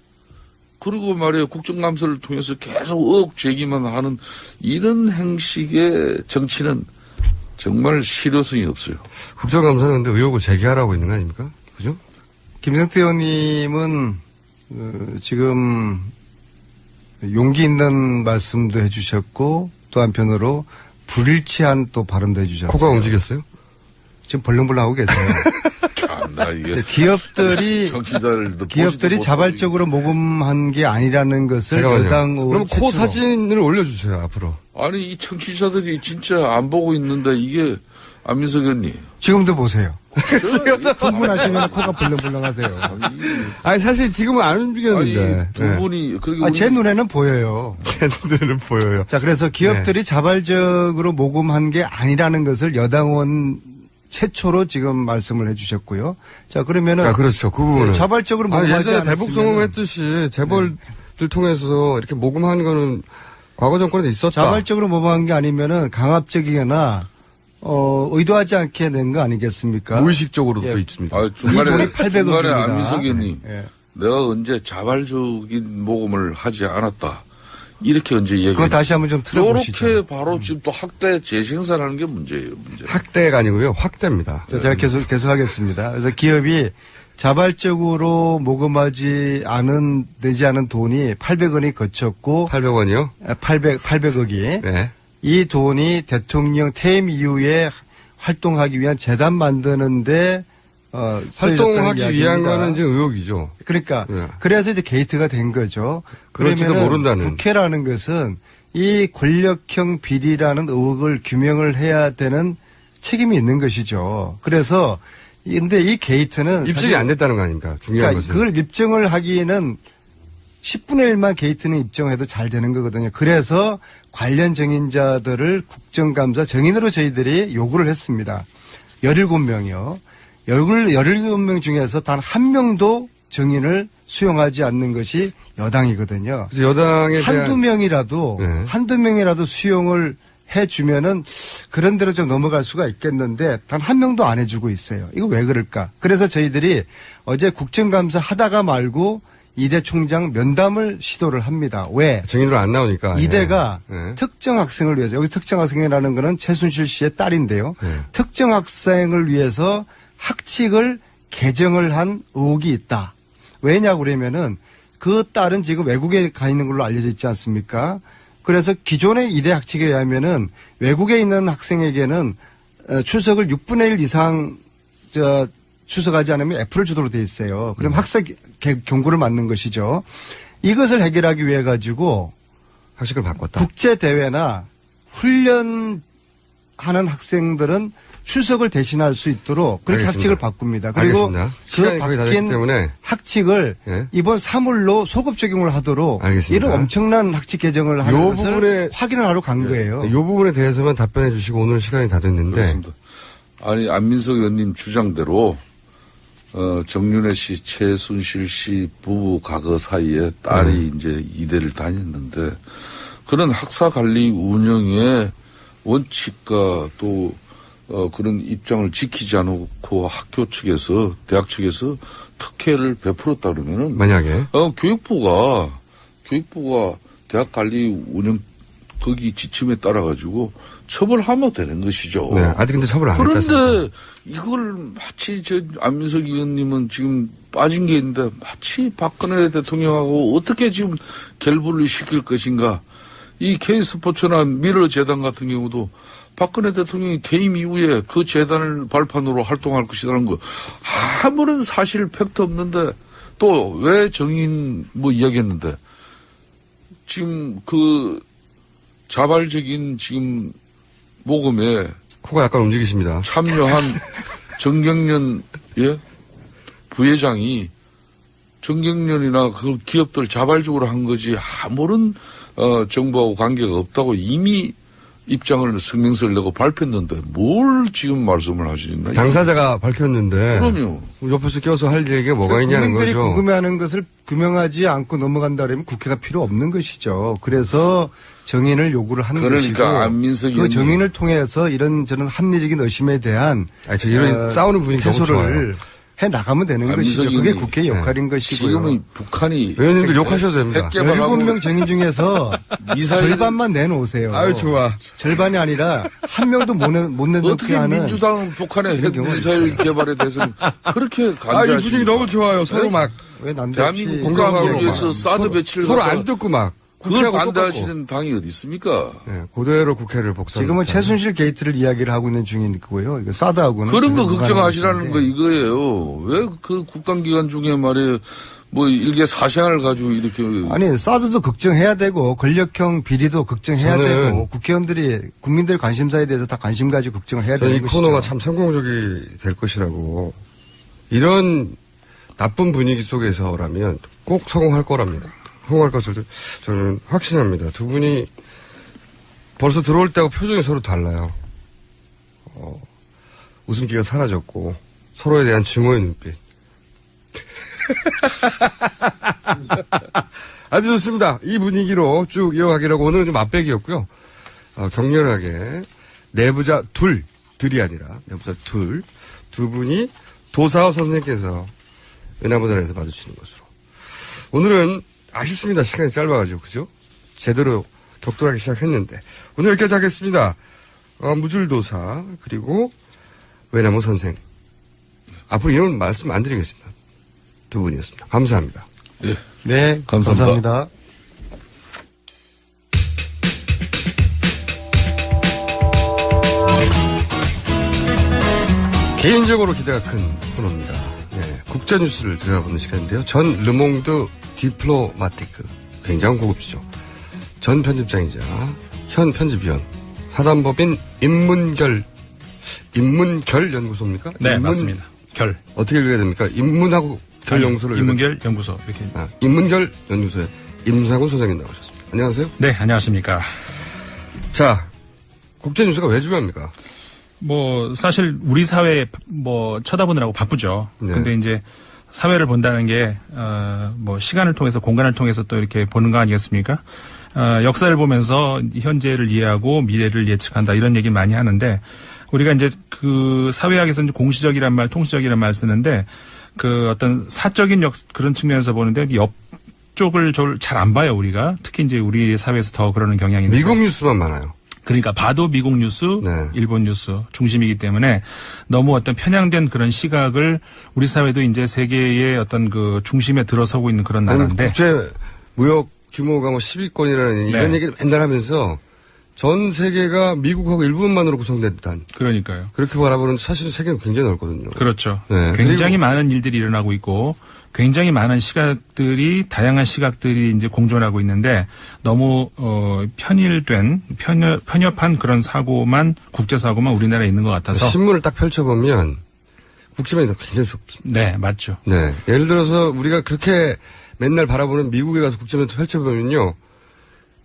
그리고 말이에요. 국정감사를 통해서 계속 의혹 제기만 하는 이런 형식의 정치는 정말 실효성이 없어요. 국정감사는 근데 의혹을 제기하라고 있는 거 아닙니까? 그죠? 김성태 의원님은 지금 용기 있는 말씀도 해주셨고 또 한편으로 불일치한 또 발언도 해주셨어요. 코가 움직였어요? 지금 벌렁벌렁하고 계세요. 이게 기업들이 자발적으로 모금한 게 아니라는 것을 여당 의원 그럼 코 사진을 올려주세요 앞으로. 아니 이 청취자들이 진짜 안 보고 있는데 이게 안민석 의원님 지금도 보세요. 흥분하시면 코가 벌렁벌렁하세요. 아니 사실 지금은 안 움직였는데 두 분이 그리고 제 눈에는 보여요. 제 눈에는 보여요. 자 그래서 기업들이 자발적으로 모금한 게 아니라는 것을 여당 의원 최초로 지금 말씀을 해주셨고요. 자 그러면은 그렇죠. 그 부분은 자발적으로 모금하지 예전에 않았으면 대북성공했듯이 재벌들 통해서 이렇게 모금한 거는 과거 정권에도 있었다. 자발적으로 모금한 게 아니면은 강압적이거나 의도하지 않게 낸 거 아니겠습니까? 무의식적으로도 있습니다. 중간에 800억입니다. 안민석 의원님 내가 언제 자발적인 모금을 하지 않았다. 이렇게 언제 얘기해? 그거 다시 한번 좀 틀어보시죠. 이렇게 바로 지금 또 학대 재생산하는 게 문제예요. 문제. 학대가 아니고요. 확대입니다. 자, 제가 계속 하겠습니다. 그래서 기업이 자발적으로 모금하지 내지 않은 돈이 800원이 거쳤고 800원이요? 800억이 네. 이 돈이 대통령 퇴임 이후에 활동하기 위한 재단 만드는데 활동하기 위한 거는 이제 의혹이죠. 그러니까 그래서 이제 게이트가 된 거죠. 그럴지도 모른다는. 국회라는 것은 이 권력형 비리라는 의혹을 규명을 해야 되는 책임이 있는 것이죠. 그래서 근데 이 게이트는 입증이 안 됐다는 거 아닙니까? 중요한 것은. 그걸 입증을 하기에는 10분의 1만 게이트는 입증해도 잘 되는 거거든요. 그래서 관련 증인자들을 국정감사 증인으로 저희들이 요구를 했습니다. 17명이요. 17명 중에서 단 한 명도 증인을 수용하지 않는 것이 여당이거든요. 그래서 여당에 한두 명이라도 수용을 해주면은 그런 대로 좀 넘어갈 수가 있겠는데 단 한 명도 안 해주고 있어요. 이거 왜 그럴까? 그래서 저희들이 어제 국정감사 하다가 말고 이대 총장 면담을 시도를 합니다. 왜? 증인으로 안 나오니까. 이대가 특정 학생을 위해서 여기 특정 학생이라는 거는 최순실 씨의 딸인데요. 특정 학생을 위해서 학칙을 개정을 한 의혹이 있다. 왜냐고 그러면은 그 딸은 지금 외국에 가 있는 걸로 알려져 있지 않습니까? 그래서 기존의 이대 학칙에 의하면은 외국에 있는 학생에게는 출석을 6분의 1 이상 출석하지 않으면 F를 주도록 돼 있어요. 그럼 학생 경고를 맞는 것이죠. 이것을 해결하기 위해 가지고 학식을 바꿨다. 국제 대회나 훈련하는 학생들은 출석을 대신할 수 있도록 그렇게 알겠습니다. 학칙을 바꿉니다. 그리고 그 바뀐 학칙을 이번 3월로 소급 적용을 하도록 알겠습니다. 이런 엄청난 학칙 개정을 하는 것을 확인을 하러 간 거예요. 이 부분에 대해서만 답변해 주시고 오늘 시간이 다 됐는데. 그렇습니다. 아니 안민석 의원님 주장대로 정윤회 씨, 최순실 씨 부부 과거 사이에 딸이 이제 이대를 다녔는데 그런 학사 관리 운영에 원칙과 또 그런 입장을 지키지 않고 학교 측에서 대학 측에서 특혜를 베풀었다 그러면은 만약에 교육부가 대학 관리 운영 거기 지침에 따라 가지고 처벌하면 되는 것이죠. 네, 아직 근데 처벌 안 했잖아요. 그런데 이걸 마치 안민석 의원님은 지금 빠진 게 있는데 마치 박근혜 대통령하고 어떻게 지금 결부를 시킬 것인가. 이 K스포츠나 미러재단 같은 경우도 박근혜 대통령이 퇴임 이후에 그 재단을 발판으로 활동할 것이라는 거 아무런 사실 팩트 없는데 또 왜 정인 이야기했는데 지금 그 자발적인 지금 모금에 코가 약간 움직이십니다. 참여한 정경련 부회장이 정경련이나 그 기업들 자발적으로 한 거지 아무런 정부하고 관계가 없다고 이미 입장을 성명서를 내고 발표했는데 뭘 지금 말씀을 하시나요? 당사자가 밝혔는데 그럼요. 옆에서 껴서 할 얘기가 뭐가 있냐는 국민들이 거죠. 궁금해하는 것을 규명하지 않고 넘어간다 그러면 국회가 필요 없는 것이죠. 그래서 정인을 요구를 하는 것이고 그러니까 안민석 그 정인을 통해서 이런 저는 합리적인 의심에 대한 저 이런 싸우는 분위기 너무 좋아요. 해소를 해 나가면 되는 것이죠. 그게 국회의 역할인 것이고요. 지금은 북한이 의원님들 욕하셔도 됩니다. 17명 정인 중에서 절반만 내놓으세요. 아유 좋아. 절반이 아니라 한 명도 못 내놓게 어떻게 하는. 민주당은 북한의 핵미사일 개발에 대해서는 그렇게 이 간주하십니까? 분위기 너무 좋아요. 서로 막 왜 난데없이 대한민국 국가를 위해서 사드 배치를 서로 갖다가 안 듣고 막 그걸 국회하고 반대하시는 당이 어디 있습니까? 네, 그대로 국회를 복사. 지금은 최순실 게이트를 이야기를 하고 있는 중인 거고요. 이거 사드하고는 그런 거 무관한 걱정하시라는 거 것인데. 이거예요. 왜 그 국감기간 중에 말이에요. 일개 사생활을 가지고 이렇게. 아니 사드도 걱정해야 되고 권력형 비리도 걱정해야 저는 되고 국민들 관심사에 대해서 다 관심 가지고 걱정해야 저는 되는 이 것이죠. 코너가 참 성공적이 될 것이라고 이런 나쁜 분위기 속에서라면 꼭 성공할 거랍니다. 성공할 것을 저는 확신합니다. 두 분이 벌써 들어올 때하고 표정이 서로 달라요. 웃음기가 사라졌고 서로에 대한 증오의 눈빛. 아주 좋습니다. 이 분위기로 쭉 이어가기라고 오늘은 좀 맛배기였고요. 격렬하게 내부자 둘이 아니라 내부자 두 분이 도사와 선생님께서 외나무단에서 마주치는 것으로. 오늘은 아쉽습니다. 시간이 짧아가지고 그죠? 제대로 격돌하기 시작했는데 오늘 여기까지 하겠습니다. 무줄도사 그리고 외나무 선생. 앞으로 이런 말씀 안 드리겠습니다. 두 분이었습니다. 감사합니다. 네, 감사합니다. 개인적으로 기대가 큰 코너입니다. 네, 국제뉴스를 들여다보는 시간인데요. 전 르몽드 디플로마티크 굉장히 고급지죠. 전 편집장이자 현 편집위원 사단법인 인문결 연구소입니까? 네, 맞습니다. 결. 어떻게 읽어야 됩니까? 인문하고 결 연구소를 인문결 연구소 이렇게. 인문결 연구소에 임상훈 소장님 나오셨습니다. 안녕하세요. 네, 안녕하십니까. 자, 국제뉴스가 왜 중요합니까? 사실 우리 사회 쳐다보느라고 바쁘죠. 네. 근데 이제 사회를 본다는 게 시간을 통해서 공간을 통해서 또 이렇게 보는 거 아니겠습니까? 역사를 보면서 현재를 이해하고 미래를 예측한다 이런 얘기를 많이 하는데 우리가 이제 그 사회학에서 이제 공시적이란 말, 통시적이란 말 쓰는데 그 어떤 사적인 그런 측면에서 보는데 옆쪽을 잘 안 봐요 우리가. 특히 이제 우리 사회에서 더 그러는 경향이 있는데. 미국 뉴스만 많아요. 그러니까 봐도 미국 뉴스, 네. 일본 뉴스 중심이기 때문에 너무 어떤 편향된 그런 시각을 우리 사회도 이제 세계의 어떤 그 중심에 들어서고 있는 그런 나라인데. 국제 무역 규모가 10위권이라는 이런 얘기를 맨날 하면서 전 세계가 미국하고 일본만으로 구성된 듯한. 그러니까요. 그렇게 바라보는 사실은 세계는 굉장히 넓거든요. 그렇죠. 네. 굉장히 많은 일들이 일어나고 있고 굉장히 많은 다양한 시각들이 이제 공존하고 있는데 너무 편협한 그런 국제사고만 우리나라에 있는 것 같아서. 신문을 딱 펼쳐보면 국제면이 굉장히 좁습니다. 네, 맞죠. 네. 예를 들어서 우리가 그렇게 맨날 바라보는 미국에 가서 국제면 펼쳐보면요.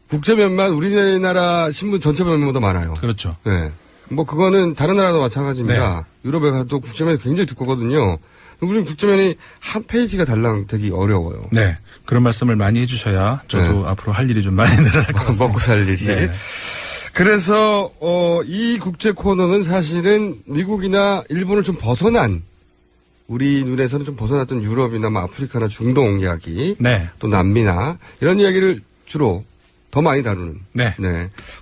국제면만 우리나라 신문 전체 면보다 많아요. 그렇죠. 네. 그거는 다른 나라도 마찬가지입니다. 네. 유럽에 가도 국제면이 굉장히 두껍거든요. 우리는 국제면이 한 페이지가 달랑 되기 어려워요. 네. 그런 말씀을 많이 해주셔야 저도 네. 앞으로 할 일이 좀 많이 늘어날 것 같습니다. 먹고 살 일이. 네. 그래서 이 국제 코너는 사실은 미국이나 일본을 좀 벗어난 우리 눈에서는 좀 벗어났던 유럽이나 뭐 아프리카나 중동 이야기, 네. 또 남미나 이런 이야기를 주로 더 많이 다루는. 네.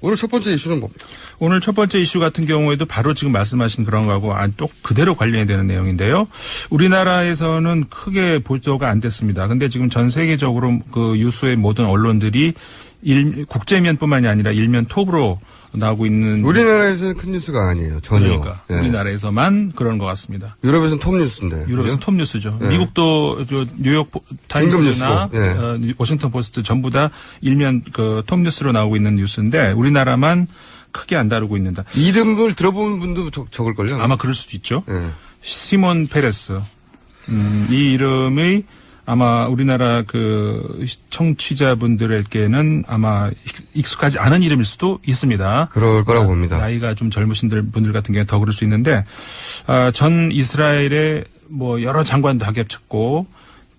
오늘 첫 번째 이슈는 뭡니까? 오늘 첫 번째 이슈 같은 경우에도 바로 지금 말씀하신 그런 거하고 또 그대로 관련이 되는 내용인데요. 우리나라에서는 크게 보도가 안 됐습니다. 근데 지금 전 세계적으로 그 유수의 모든 언론들이 국제면뿐만이 아니라 일면 톱으로 나오고 있는. 우리나라에서는 큰 뉴스가 아니에요. 전혀. 그러니까 예. 우리나라에서만 그런 것 같습니다. 유럽에서는 톱 뉴스인데. 유럽에서 그죠? 톱 뉴스죠. 네. 미국도 뉴욕 타임스나 뉴스고, 예. 워싱턴 포스트 전부 다 일면 그 톱 뉴스로 나오고 있는 뉴스인데 우리나라만 크게 안 다루고 있는다. 이름을 들어본 분도 적을걸요? 아마 그럴 수도 있죠. 예. 시몬 페레스. 이 이름이 아마 우리나라 그 청취자분들에게는 아마 익숙하지 않은 이름일 수도 있습니다. 그럴 거라고 봅니다. 나이가 좀 젊으신 분들 같은 경우에 더 그럴 수 있는데, 전 이스라엘의 뭐 여러 장관도 다 겹쳤고,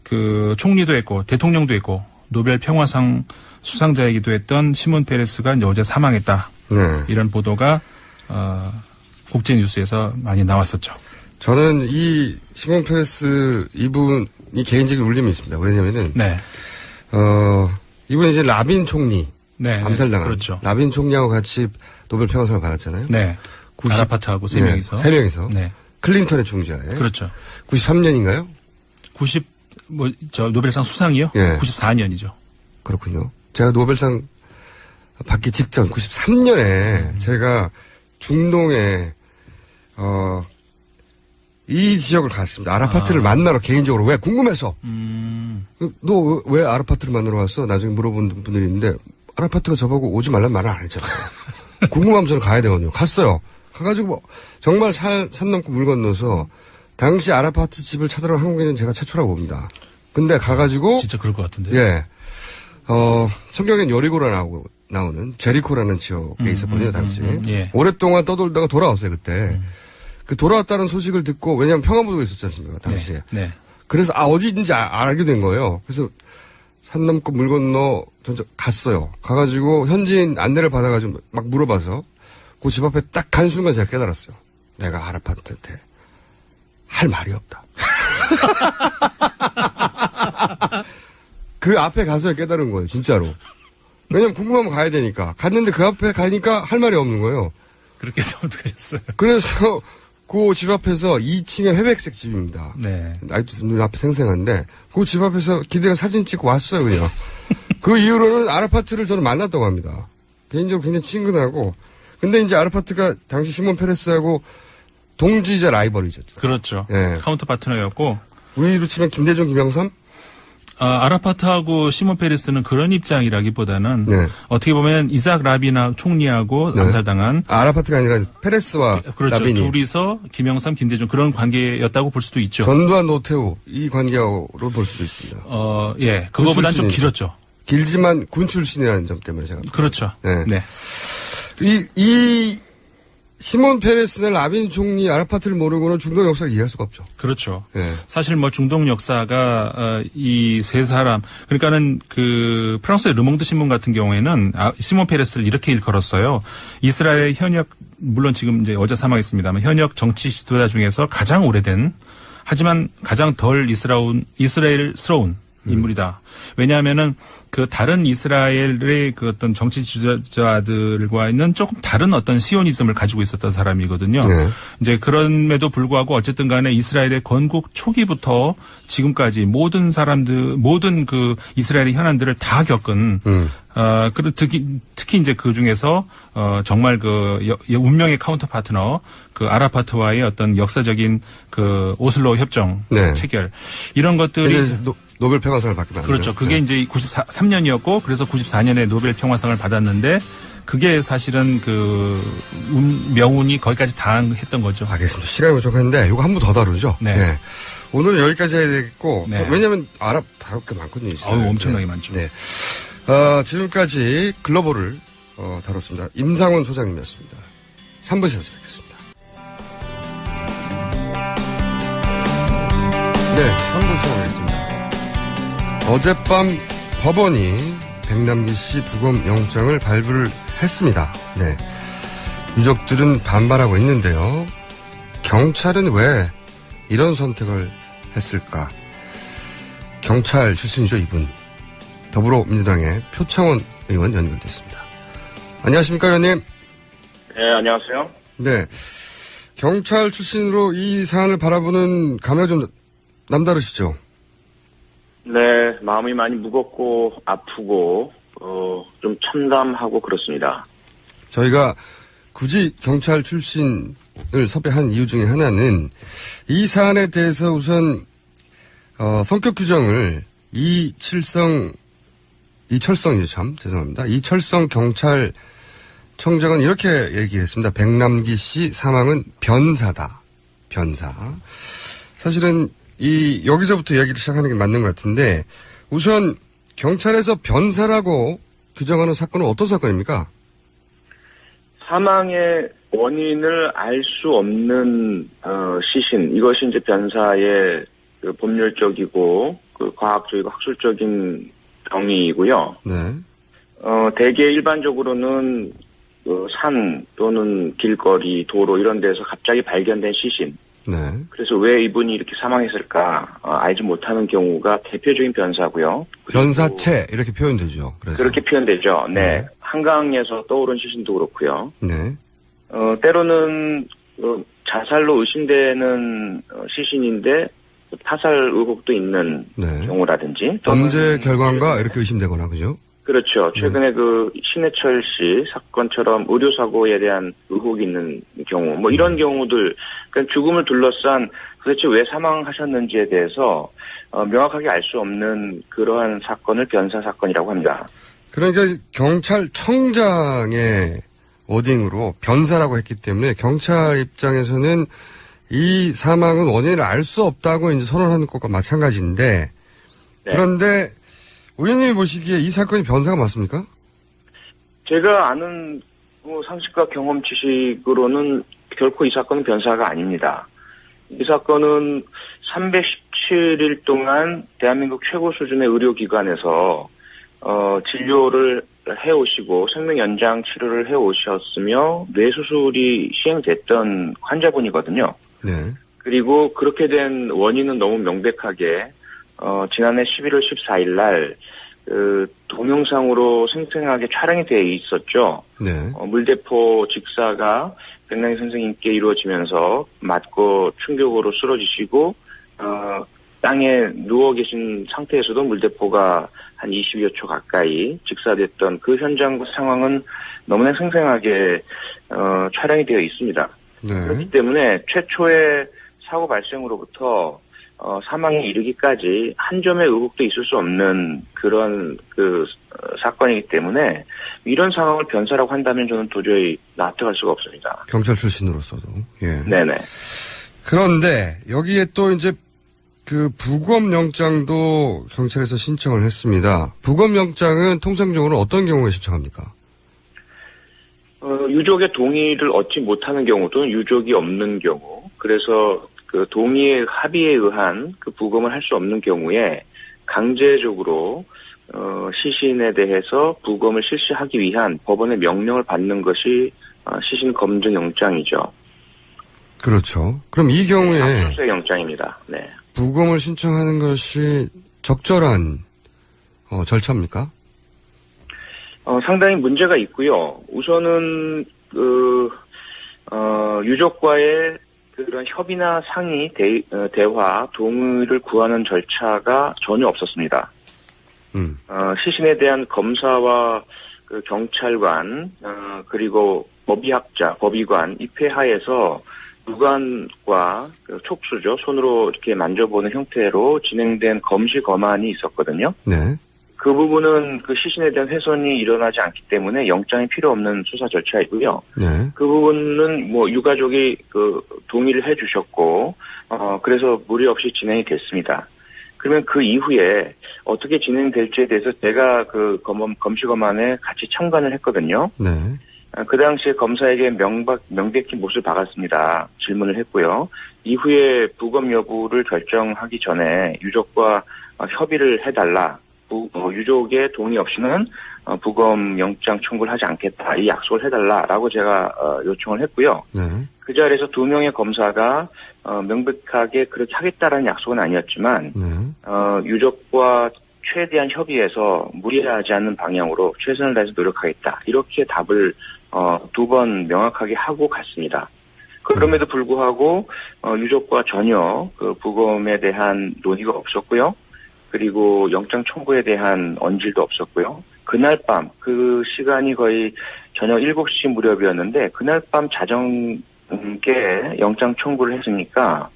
그 총리도 했고, 대통령도 했고, 노벨 평화상 수상자이기도 했던 시몬 페레스가 이제 어제 사망했다. 네. 이런 보도가, 국제 뉴스에서 많이 나왔었죠. 저는 이 시몬 페레스 이분이 개인적인 울림이 있습니다. 왜냐면은 네. 이분이 이제 라빈 총리 네. 암살당한 그렇죠. 라빈 총리하고 같이 노벨 평화상을 받았잖아요. 네. 아라파트하고 세 명이서. 세 명이서. 네. 클린턴의 중재하에. 그렇죠. 93년인가요? 노벨상 수상이요? 예. 94년이죠. 그렇군요. 제가 노벨상 받기 직전 93년에 제가 중동에 이 지역을 갔습니다. 아라파트를 만나러 개인적으로. 왜? 궁금해서. 너 왜 아라파트를 만나러 왔어? 나중에 물어본 분들이 있는데 아라파트가 저보고 오지 말란 말을 안 했잖아요. 궁금하면 저는 가야 되거든요. 갔어요. 가가지고 뭐 정말 산 넘고 물 건너서 당시 아라파트 집을 찾아온 한국인은 제가 최초라고 봅니다. 근데 가가지고 진짜 그럴 것 같은데. 예. 성경엔 여리고라 나오는 제리코라는 지역에 있었거든요, 당시. 예. 오랫동안 떠돌다가 돌아왔어요, 그때. 그 돌아왔다는 소식을 듣고, 왜냐면 평화무도가 있었지 않습니까, 당시에. 네. 그래서, 어디인지 알게 된 거예요. 그래서 산 넘고 물 건너 전체 갔어요. 가가지고 현지인 안내를 받아가지고 막 물어봐서 그 집 앞에 딱 간 순간 제가 깨달았어요. 내가 아라파트한테 할 말이 없다. 그 앞에 가서 깨달은 거예요, 진짜로. 왜냐면 궁금하면 가야 되니까. 갔는데 그 앞에 가니까 할 말이 없는 거예요. 그렇게 해서 어떻게 했어요? 그래서 그 집 앞에서 2층에 회백색 집입니다. 네. 아직도 눈앞에 생생한데 그 집 앞에서 기대가 사진 찍고 왔어요, 그냥. 그 이후로는 아라파트를 저는 만났다고 합니다. 개인적으로 굉장히 친근하고. 근데 이제 아라파트가 당시 시몬 페레스하고 동지이자 라이벌이죠. 그렇죠. 예. 카운터 파트너였고. 우리로 치면 김대중, 김영삼? 아라파트하고 시몬 페레스는 그런 입장이라기보다는 네. 어떻게 보면 이삭 라빈 총리하고 네. 암살당한 아라파트가 아니라 페레스와 그렇죠. 라빈이. 둘이서 김영삼, 김대중 그런 관계였다고 볼 수도 있죠. 전두환, 노태우 이 관계로 볼 수도 있습니다. 예. 그거보다는 좀 출신이죠. 길었죠. 길지만 군 출신이라는 점 때문에 제가. 그렇죠. 네. 네. 이 시몬 페레스나 라빈 총리 아라파트를 모르고는 중동 역사를 이해할 수가 없죠. 그렇죠. 네. 사실 뭐 중동 역사가 이 세 사람 그러니까는 그 프랑스의 르몽드 신문 같은 경우에는 시몬 페레스를 이렇게 일컬었어요. 이스라엘 현역 물론 지금 이제 어제 사망했습니다만 현역 정치 지도자 중에서 가장 오래된 하지만 가장 덜 이스라엘스러운 인물이다. 왜냐하면은 그 다른 이스라엘의 그 어떤 정치 지도자들과는 조금 다른 어떤 시오니즘을 가지고 있었던 사람이거든요. 네. 이제 그럼에도 불구하고 어쨌든 간에 이스라엘의 건국 초기부터 지금까지 모든 그 이스라엘의 현안들을 다 겪은 특히 이제 그 중에서 정말 그 운명의 카운터 파트너 그 아라파트와의 어떤 역사적인 그 오슬로 협정 네. 체결 이런 것들이 노벨 평화상을 받게 만들죠. 그렇죠. 그게 이제 93년이었고 그래서 94년에 노벨 평화상을 받았는데 그게 사실은 그 명운이 거기까지 당했던 거죠. 알겠습니다. 시간이 부족한데 이거 한 번 더 다루죠. 네. 오늘은 여기까지 해야 되겠고 네. 왜냐하면 다룰 게 많거든요. 엄청나게 많죠. 네. 지금까지 글로벌을 다뤘습니다. 임상훈 소장님이었습니다. 3부에서 뵙겠습니다. 네, 3부 시작하겠습니다. 어젯밤 법원이 백남기 씨 부검 영장을 발부를 했습니다. 네. 유족들은 반발하고 있는데요. 경찰은 왜 이런 선택을 했을까? 경찰 출신이죠, 이분. 더불어민주당의 표창원 의원 연결됐습니다. 안녕하십니까, 의원님? 네, 안녕하세요. 네. 경찰 출신으로 이 사안을 바라보는 감회가 좀 남다르시죠? 네, 마음이 많이 무겁고 아프고 좀 참담하고 그렇습니다. 저희가 굳이 경찰 출신을 섭외한 이유 중에 하나는 이 사안에 대해서 우선 성격 규정을 이철성이죠, 참 죄송합니다. 이철성 경찰청장은 이렇게 얘기했습니다. 백남기 씨 사망은 변사다. 변사. 사실은 여기서부터 이야기를 시작하는 게 맞는 것 같은데 우선 경찰에서 변사라고 규정하는 사건은 어떤 사건입니까? 사망의 원인을 알 수 없는 시신, 이것이 이제 변사의 그 법률적이고 그 과학적이고 학술적인 정의이고요. 네. 대개 일반적으로는 산 또는 길거리, 도로 이런 데서 갑자기 발견된 시신. 네. 그래서 왜 이분이 이렇게 사망했을까 알지 못하는 경우가 대표적인 변사고요. 변사체 이렇게 표현되죠. 그래서. 그렇게 표현되죠. 네. 한강에서 떠오른 시신도 그렇고요. 네. 때로는 자살로 의심되는 시신인데 타살 의혹도 있는 네. 경우라든지 범죄 결과인가 이렇게 의심되거나 그죠? 그렇죠. 최근에 그 신해철 씨 사건처럼 의료사고에 대한 의혹이 있는 경우, 뭐 이런 경우들, 그러니까 죽음을 둘러싼 도대체 왜 사망하셨는지에 대해서 명확하게 알 수 없는 그러한 사건을 변사 사건이라고 합니다. 그러니까 경찰청장의 워딩으로 변사라고 했기 때문에 경찰 입장에서는 이 사망은 원인을 알 수 없다고 이제 선언하는 것과 마찬가지인데 네. 그런데 의원님이 보시기에 이 사건이 변사가 맞습니까? 제가 아는 상식과 경험 지식으로는 결코 이 사건은 변사가 아닙니다. 이 사건은 317일 동안 대한민국 최고 수준의 의료기관에서 진료를 해오시고 생명 연장 치료를 해오셨으며 뇌수술이 시행됐던 환자분이거든요. 네. 그리고 그렇게 된 원인은 너무 명백하게 지난해 11월 14일 날 동영상으로 생생하게 촬영이 되어 있었죠. 네. 물대포 직사가 백남기 선생님께 이루어지면서 맞고 충격으로 쓰러지시고 땅에 누워 계신 상태에서도 물대포가 한 20여 초 가까이 직사됐던 그 현장 상황은 너무나 생생하게 촬영이 되어 있습니다. 네. 그렇기 때문에 최초의 사고 발생으로부터 사망에 이르기까지 한 점의 의혹도 있을 수 없는 그런 사건이기 때문에 이런 상황을 변사라고 한다면 저는 도저히 납득할 수가 없습니다. 경찰 출신으로서도. 예. 네네. 그런데 여기에 또 이제 그 부검영장도 경찰에서 신청을 했습니다. 부검영장은 통상적으로 어떤 경우에 신청합니까? 유족의 동의를 얻지 못하는 경우 또는 유족이 없는 경우, 그래서 그 동의의 합의에 의한 그 부검을 할 수 없는 경우에 강제적으로 시신에 대해서 부검을 실시하기 위한 법원의 명령을 받는 것이 시신 검증 영장이죠. 그렇죠. 그럼 이 경우에 압수수색 영장입니다. 네. 부검을 신청하는 것이 적절한 절차입니까? 상당히 문제가 있고요. 우선은 유족과의 그런 협의나 상의, 대화, 동의를 구하는 절차가 전혀 없었습니다. 시신에 대한 검사와 그 경찰관, 그리고 법의학자, 법의관 입회하에서 누관과 촉수죠. 손으로 이렇게 만져보는 형태로 진행된 검시 검안이 있었거든요. 네. 그 부분은 그 시신에 대한 훼손이 일어나지 않기 때문에 영장이 필요 없는 수사 절차이고요. 네. 그 부분은 뭐 유가족이 그 동의를 해주셨고, 그래서 무리 없이 진행이 됐습니다. 그러면 그 이후에 어떻게 진행될지에 대해서 제가 그 검시 검안에 같이 참관을 했거든요. 네. 그 당시에 검사에게 명백히 못을 박았습니다. 질문을 했고요. 이후에 부검 여부를 결정하기 전에 유족과 협의를 해달라. 유족의 동의 없이는 부검 영장 청구를 하지 않겠다. 이 약속을 해달라라고 제가 요청을 했고요. 네. 그 자리에서 2명의 검사가 명백하게 그렇게 하겠다라는 약속은 아니었지만 네. 유족과 최대한 협의해서 무리하지 않는 방향으로 최선을 다해서 노력하겠다. 이렇게 답을 2번 명확하게 하고 갔습니다. 그럼에도 불구하고 유족과 전혀 그 부검에 대한 논의가 없었고요. 그리고 영장 청구에 대한 언질도 없었고요. 그날 밤, 그 시간이 거의 저녁 7시 무렵이었는데 그날 밤 자정께 영장 청구를 했으니까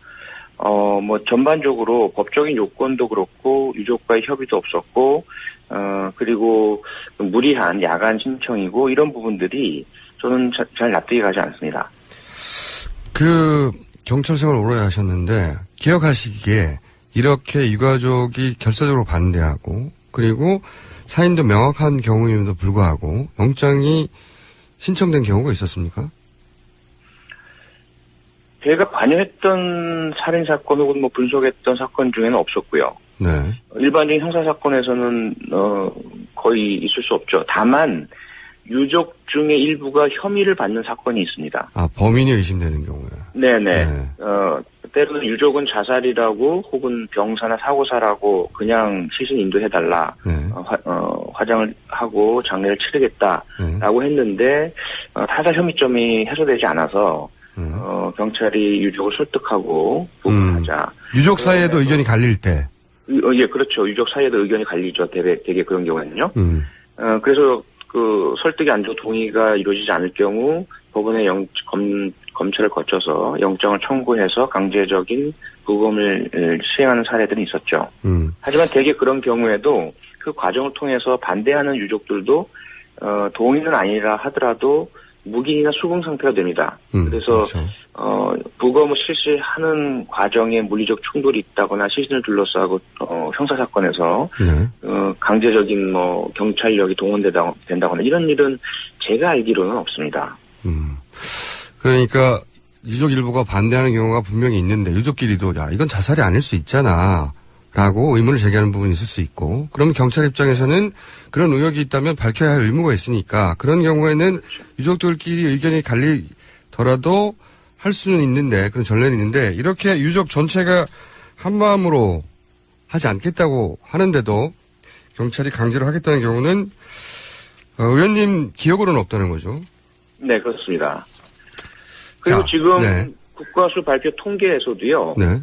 뭐 전반적으로 법적인 요건도 그렇고 유족과의 협의도 없었고 그리고 무리한 야간 신청이고 이런 부분들이 저는 잘 납득이 가지 않습니다. 그 경찰 생활 오래 하셨는데 기억하시기에 이렇게 유가족이 결사적으로 반대하고 그리고 사인도 명확한 경우임에도 불구하고 영장이 신청된 경우가 있었습니까? 제가 관여했던 살인사건 혹은 뭐 분석했던 사건 중에는 없었고요. 네. 일반적인 형사사건에서는 거의 있을 수 없죠. 다만 유족 중에 일부가 혐의를 받는 사건이 있습니다. 아, 범인이 의심되는 경우에. 네네. 네. 때로는 유족은 자살이라고 혹은 병사나 사고사라고 그냥 시신 인도해달라. 네. 화장을 하고 장례를 치르겠다라고 했는데 타살 혐의점이 해소되지 않아서 경찰이 유족을 설득하고 부검하자. 유족 사이에도 의견이 갈릴 때. 예, 그렇죠. 유족 사이에도 의견이 갈리죠. 되게 그런 경우에는요. 그래서 그 설득이 안 되고 동의가 이루어지지 않을 경우 법원의 검찰을 거쳐서 영장을 청구해서 강제적인 부검을 시행하는 사례들이 있었죠. 하지만 대개 그런 경우에도 그 과정을 통해서 반대하는 유족들도 동의는 아니라 하더라도 무기나 수긍 상태가 됩니다. 그래서 그렇죠. 부검을 실시하는 과정에 물리적 충돌이 있다거나 시신을 둘러싸고 형사 사건에서 네. 강제적인 뭐 경찰력이 동원된다거나 이런 일은 제가 알기로는 없습니다. 그러니까 유족 일부가 반대하는 경우가 분명히 있는데 유족끼리도 야 이건 자살이 아닐 수 있잖아 라고 의문을 제기하는 부분이 있을 수 있고 그러면 경찰 입장에서는 그런 의혹이 있다면 밝혀야 할 의무가 있으니까 그런 경우에는 유족들끼리 의견이 갈리더라도 할 수는 있는데 그런 전례는 있는데 이렇게 유족 전체가 한마음으로 하지 않겠다고 하는데도 경찰이 강제로 하겠다는 경우는 의원님 기억으로는 없다는 거죠. 네, 그렇습니다. 그리고 자, 지금 네. 국가수 발표 통계에서도요. 네.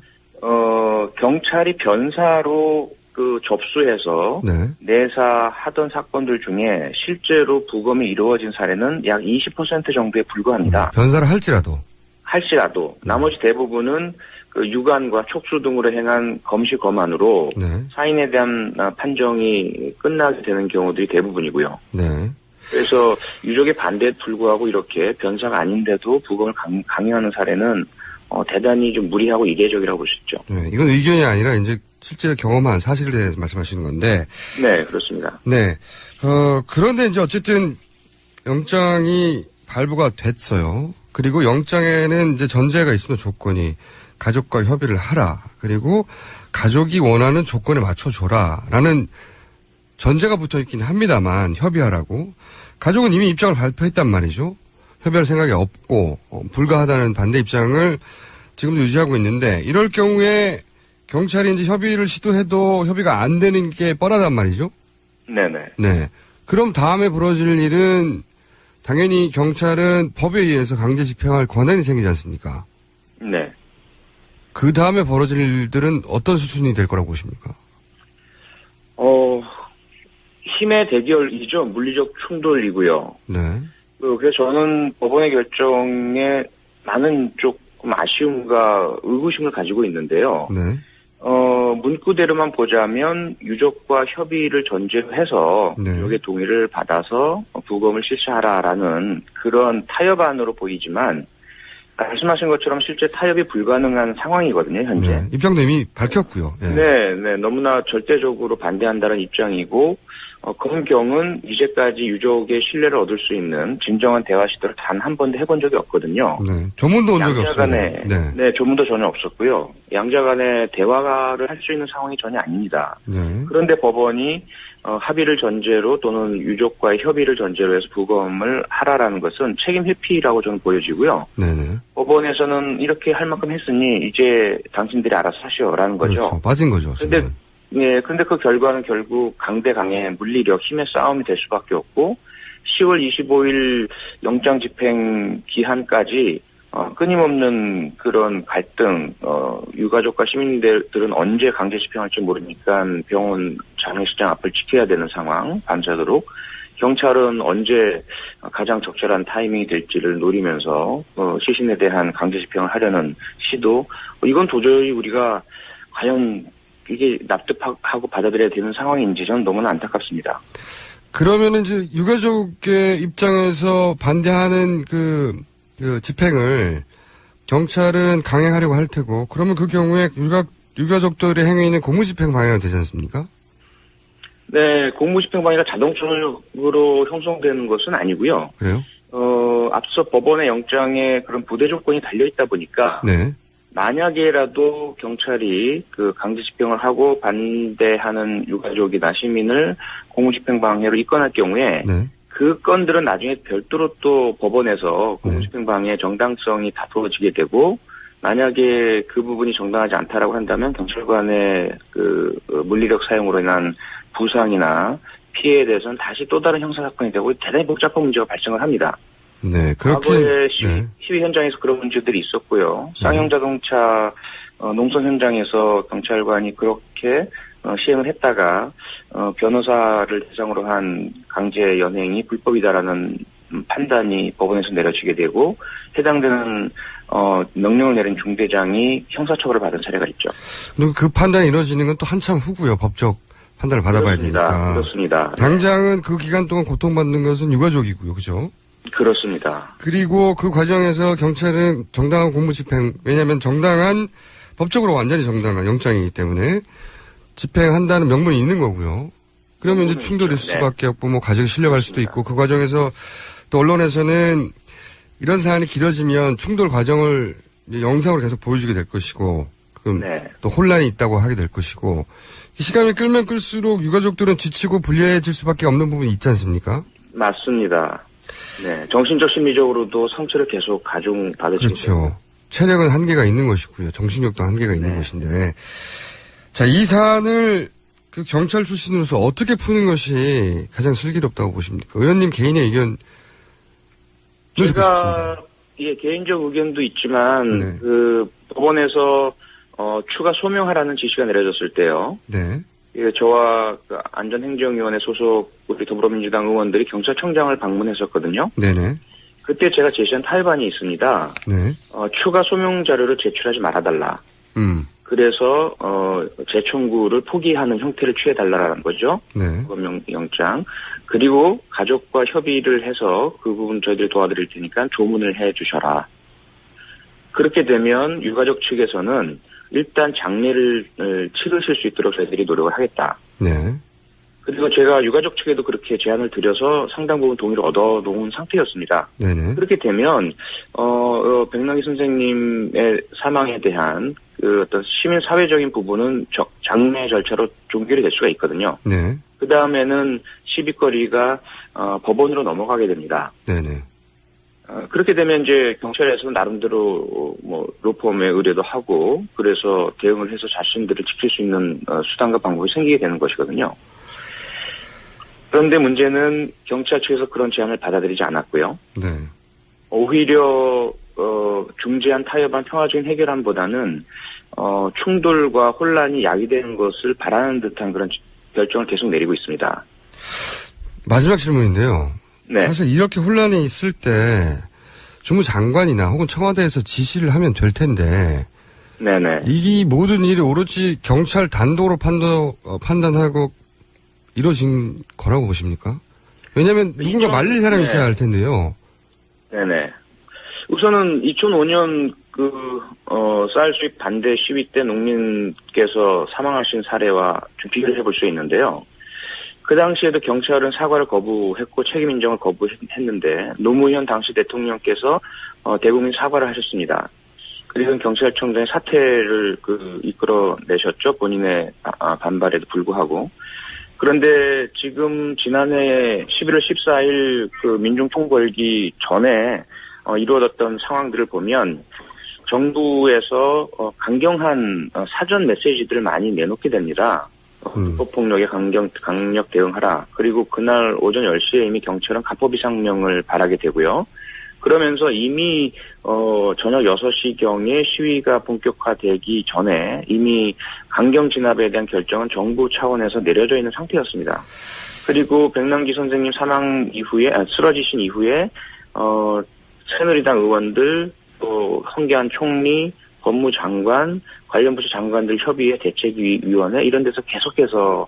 경찰이 변사로 그 접수해서 네. 내사하던 사건들 중에 실제로 부검이 이루어진 사례는 약 20% 정도에 불과합니다. 변사를 할지라도 나머지 대부분은 그 유관과 촉수 등으로 행한 검시 검안으로 네. 사인에 대한 판정이 끝나게 되는 경우들이 대부분이고요. 네. 그래서 유족의 반대에 불구하고 이렇게 변사가 아닌데도 부검을 강요하는 사례는 대단히 좀 무리하고 이례적이라고 볼 수 있죠. 네. 이건 의견이 아니라 이제 실제 경험한 사실에 대해서 말씀하시는 건데. 네, 그렇습니다. 네. 그런데 이제 어쨌든 영장이 발부가 됐어요. 그리고 영장에는 이제 전제가 있으면 조건이 가족과 협의를 하라. 그리고 가족이 원하는 조건에 맞춰줘라라는 전제가 붙어 있긴 합니다만 협의하라고. 가족은 이미 입장을 발표했단 말이죠. 협의할 생각이 없고 불가하다는 반대 입장을 지금도 유지하고 있는데 이럴 경우에 경찰이 이제 협의를 시도해도 협의가 안 되는 게 뻔하단 말이죠. 네네. 네. 그럼 다음에 벌어질 일은 당연히 경찰은 법에 의해서 강제 집행할 권한이 생기지 않습니까? 네. 그 다음에 벌어질 일들은 어떤 수준이 될 거라고 보십니까? 힘의 대결이죠. 물리적 충돌이고요. 네. 그래서 저는 법원의 결정에 많은 조금 아쉬움과 의구심을 가지고 있는데요. 네. 문구대로만 보자면 유족과 협의를 전제로 해서 네. 유족의 동의를 받아서 부검을 실시하라라는 그런 타협안으로 보이지만 말씀하신 것처럼 실제 타협이 불가능한 상황이거든요, 현재. 네. 입장도 이미 밝혔고요. 네. 네. 너무나 절대적으로 반대한다는 입장이고 그런 경우는 이제까지 유족의 신뢰를 얻을 수 있는 진정한 대화 시도를 단 한 번도 해본 적이 없거든요. 네. 조문도 온 적이 없습니다. 네, 조문도 전혀 없었고요. 양자 간에 대화를 할 수 있는 상황이 전혀 아닙니다. 네. 그런데 법원이 합의를 전제로 또는 유족과의 협의를 전제로 해서 부검을 하라라는 것은 책임 회피라고 저는 보여지고요. 네네. 법원에서는 이렇게 할 만큼 했으니 이제 당신들이 알아서 하시오라는 거죠. 그렇죠. 빠진 거죠. 근데 그 결과는 결국 강대강의 물리력, 힘의 싸움이 될 수밖에 없고 10월 25일 영장 집행 기한까지 끊임없는 그런 갈등, 유가족과 시민들은 언제 강제 집행할지 모르니까 병원 장례식장 앞을 지켜야 되는 상황, 밤새도록. 경찰은 언제 가장 적절한 타이밍이 될지를 노리면서, 시신에 대한 강제 집행을 하려는 시도, 이건 도저히 우리가 과연 이게 납득하고 받아들여야 되는 상황인지 저는 너무나 안타깝습니다. 그러면 이제 유가족의 입장에서 반대하는 그 집행을 경찰은 강행하려고 할 테고, 그러면 그 경우에 유가족들의 행위는 공무집행 방해가 되지 않습니까? 네, 공무집행 방해가 자동적으로 형성되는 것은 아니고요. 그래요? 앞서 법원의 영장에 그런 부대 조건이 달려있다 보니까, 네. 만약에라도 경찰이 그 강제 집행을 하고 반대하는 유가족이나 시민을 공무집행 방해로 입건할 경우에, 네. 그 건들은 나중에 별도로 또 법원에서 공무집행 방해의 정당성이 다투어지게 되고, 만약에 그 부분이 정당하지 않다라고 한다면 경찰관의 그 물리력 사용으로 인한 부상이나 피해에 대해서는 다시 또 다른 형사사건이 되고 대단히 복잡한 문제가 발생을 합니다. 네, 그렇게. 과거에 네. 시위 현장에서 그런 문제들이 있었고요. 쌍용자동차 농성 현장에서 경찰관이 그렇게 시행을 했다가 변호사를 대상으로 한 강제 연행이 불법이다라는 판단이 법원에서 내려지게 되고 해당되는 명령을 내린 중대장이 형사처벌을 받은 사례가 있죠. 그리고 그 판단이 이루어지는 건 또 한참 후고요. 법적 판단을 받아봐야 되니까. 그렇습니다. 당장은 그 기간 동안 고통받는 것은 유가족이고요. 그죠? 그렇습니다. 그리고 그 과정에서 경찰은 정당한 공무집행, 왜냐하면 정당한, 법적으로 완전히 정당한 영장이기 때문에 집행한다는 명분이 있는 거고요. 그러면 이제 충돌이 있을 수밖에 없고, 뭐 가족이 실려갈 수도 있고, 그 과정에서 또 언론에서는 이런 사안이 길어지면 충돌 과정을 영상으로 계속 보여주게 될 것이고, 그럼 또 혼란이 있다고 하게 될 것이고, 시간이 끌면 끌수록 유가족들은 지치고 불리해질 수밖에 없는 부분이 있지 않습니까? 맞습니다. 네, 정신적 심리적으로도 상처를 계속 가중받으시게 그렇죠. 됩니다. 체력은 한계가 있는 것이고요. 정신력도 한계가 있는 것인데. 자, 이 사안을 그 경찰 출신으로서 어떻게 푸는 것이 가장 슬기롭다고 보십니까? 의원님 개인의 의견. 제가 개인적 의견도 있지만 그 법원에서 추가 소명하라는 지시가 내려졌을 때요. 네. 저와 그 안전행정위원회 소속 우리 더불어민주당 의원들이 경찰청장을 방문했었거든요. 네네. 그때 제가 제시한 타협안이 있습니다. 네. 추가 소명 자료를 제출하지 말아달라. 그래서 재청구를 포기하는 형태를 취해달라는 거죠. 네. 영장. 그리고 가족과 협의를 해서 그 부분 저희들이 도와드릴 테니까 조문을 해주셔라. 그렇게 되면 유가족 측에서는 일단 장례를 치르실 수 있도록 저희들이 노력을 하겠다. 네. 그리고 제가 유가족 측에도 그렇게 제안을 드려서 상당 부분 동의를 얻어놓은 상태였습니다. 네네. 그렇게 되면 백남기 선생님의 사망에 대한 그 어떤 시민 사회적인 부분은 장례 절차로 종결이 될 수가 있거든요. 네. 그 다음에는 시비거리가 법원으로 넘어가게 됩니다. 네네. 그렇게 되면 이제 경찰에서 나름대로 뭐 로펌에 의뢰도 하고 그래서 대응을 해서 자신들을 지킬 수 있는 수단과 방법이 생기게 되는 것이거든요. 그런데 문제는 경찰 측에서 그런 제안을 받아들이지 않았고요. 네. 오히려 중재안 타협안 평화적인 해결안보다는 충돌과 혼란이 야기되는 것을 바라는 듯한 그런 결정을 계속 내리고 있습니다. 마지막 질문인데요. 네. 사실 이렇게 혼란이 있을 때 주무장관이나 혹은 청와대에서 지시를 하면 될 텐데 네네. 이 모든 일이 오로지 경찰 단독으로 판단하고 이루어진 거라고 보십니까? 왜냐하면 누군가 말릴 사람이 있어야 할 텐데요. 네네. 우선은 2005년 쌀 수입 반대 시위 때 농민께서 사망하신 사례와 좀 비교를 해볼 수 있는데요. 그 당시에도 경찰은 사과를 거부했고 책임 인정을 거부했는데 노무현 당시 대통령께서 대국민 사과를 하셨습니다. 그리고 경찰청장이 사퇴를 이끌어내셨죠. 본인의 반발에도 불구하고. 그런데 지금 지난해 11월 14일 그 민중총궐기 전에 이루어졌던 상황들을 보면 정부에서 강경한 사전 메시지들을 많이 내놓게 됩니다. 불법폭력에 강력 대응하라. 그리고 그날 오전 10시에 이미 경찰은 가포비상명을 발하게 되고요. 그러면서 이미 저녁 6시경에 시위가 본격화되기 전에 이미 강경 진압에 대한 결정은 정부 차원에서 내려져 있는 상태였습니다. 그리고 백남기 선생님 사망 이후에 쓰러지신 이후에 새누리당 의원들 또 황교안 총리, 법무장관, 관련 부처 장관들 협의회 대책위원회 이런 데서 계속해서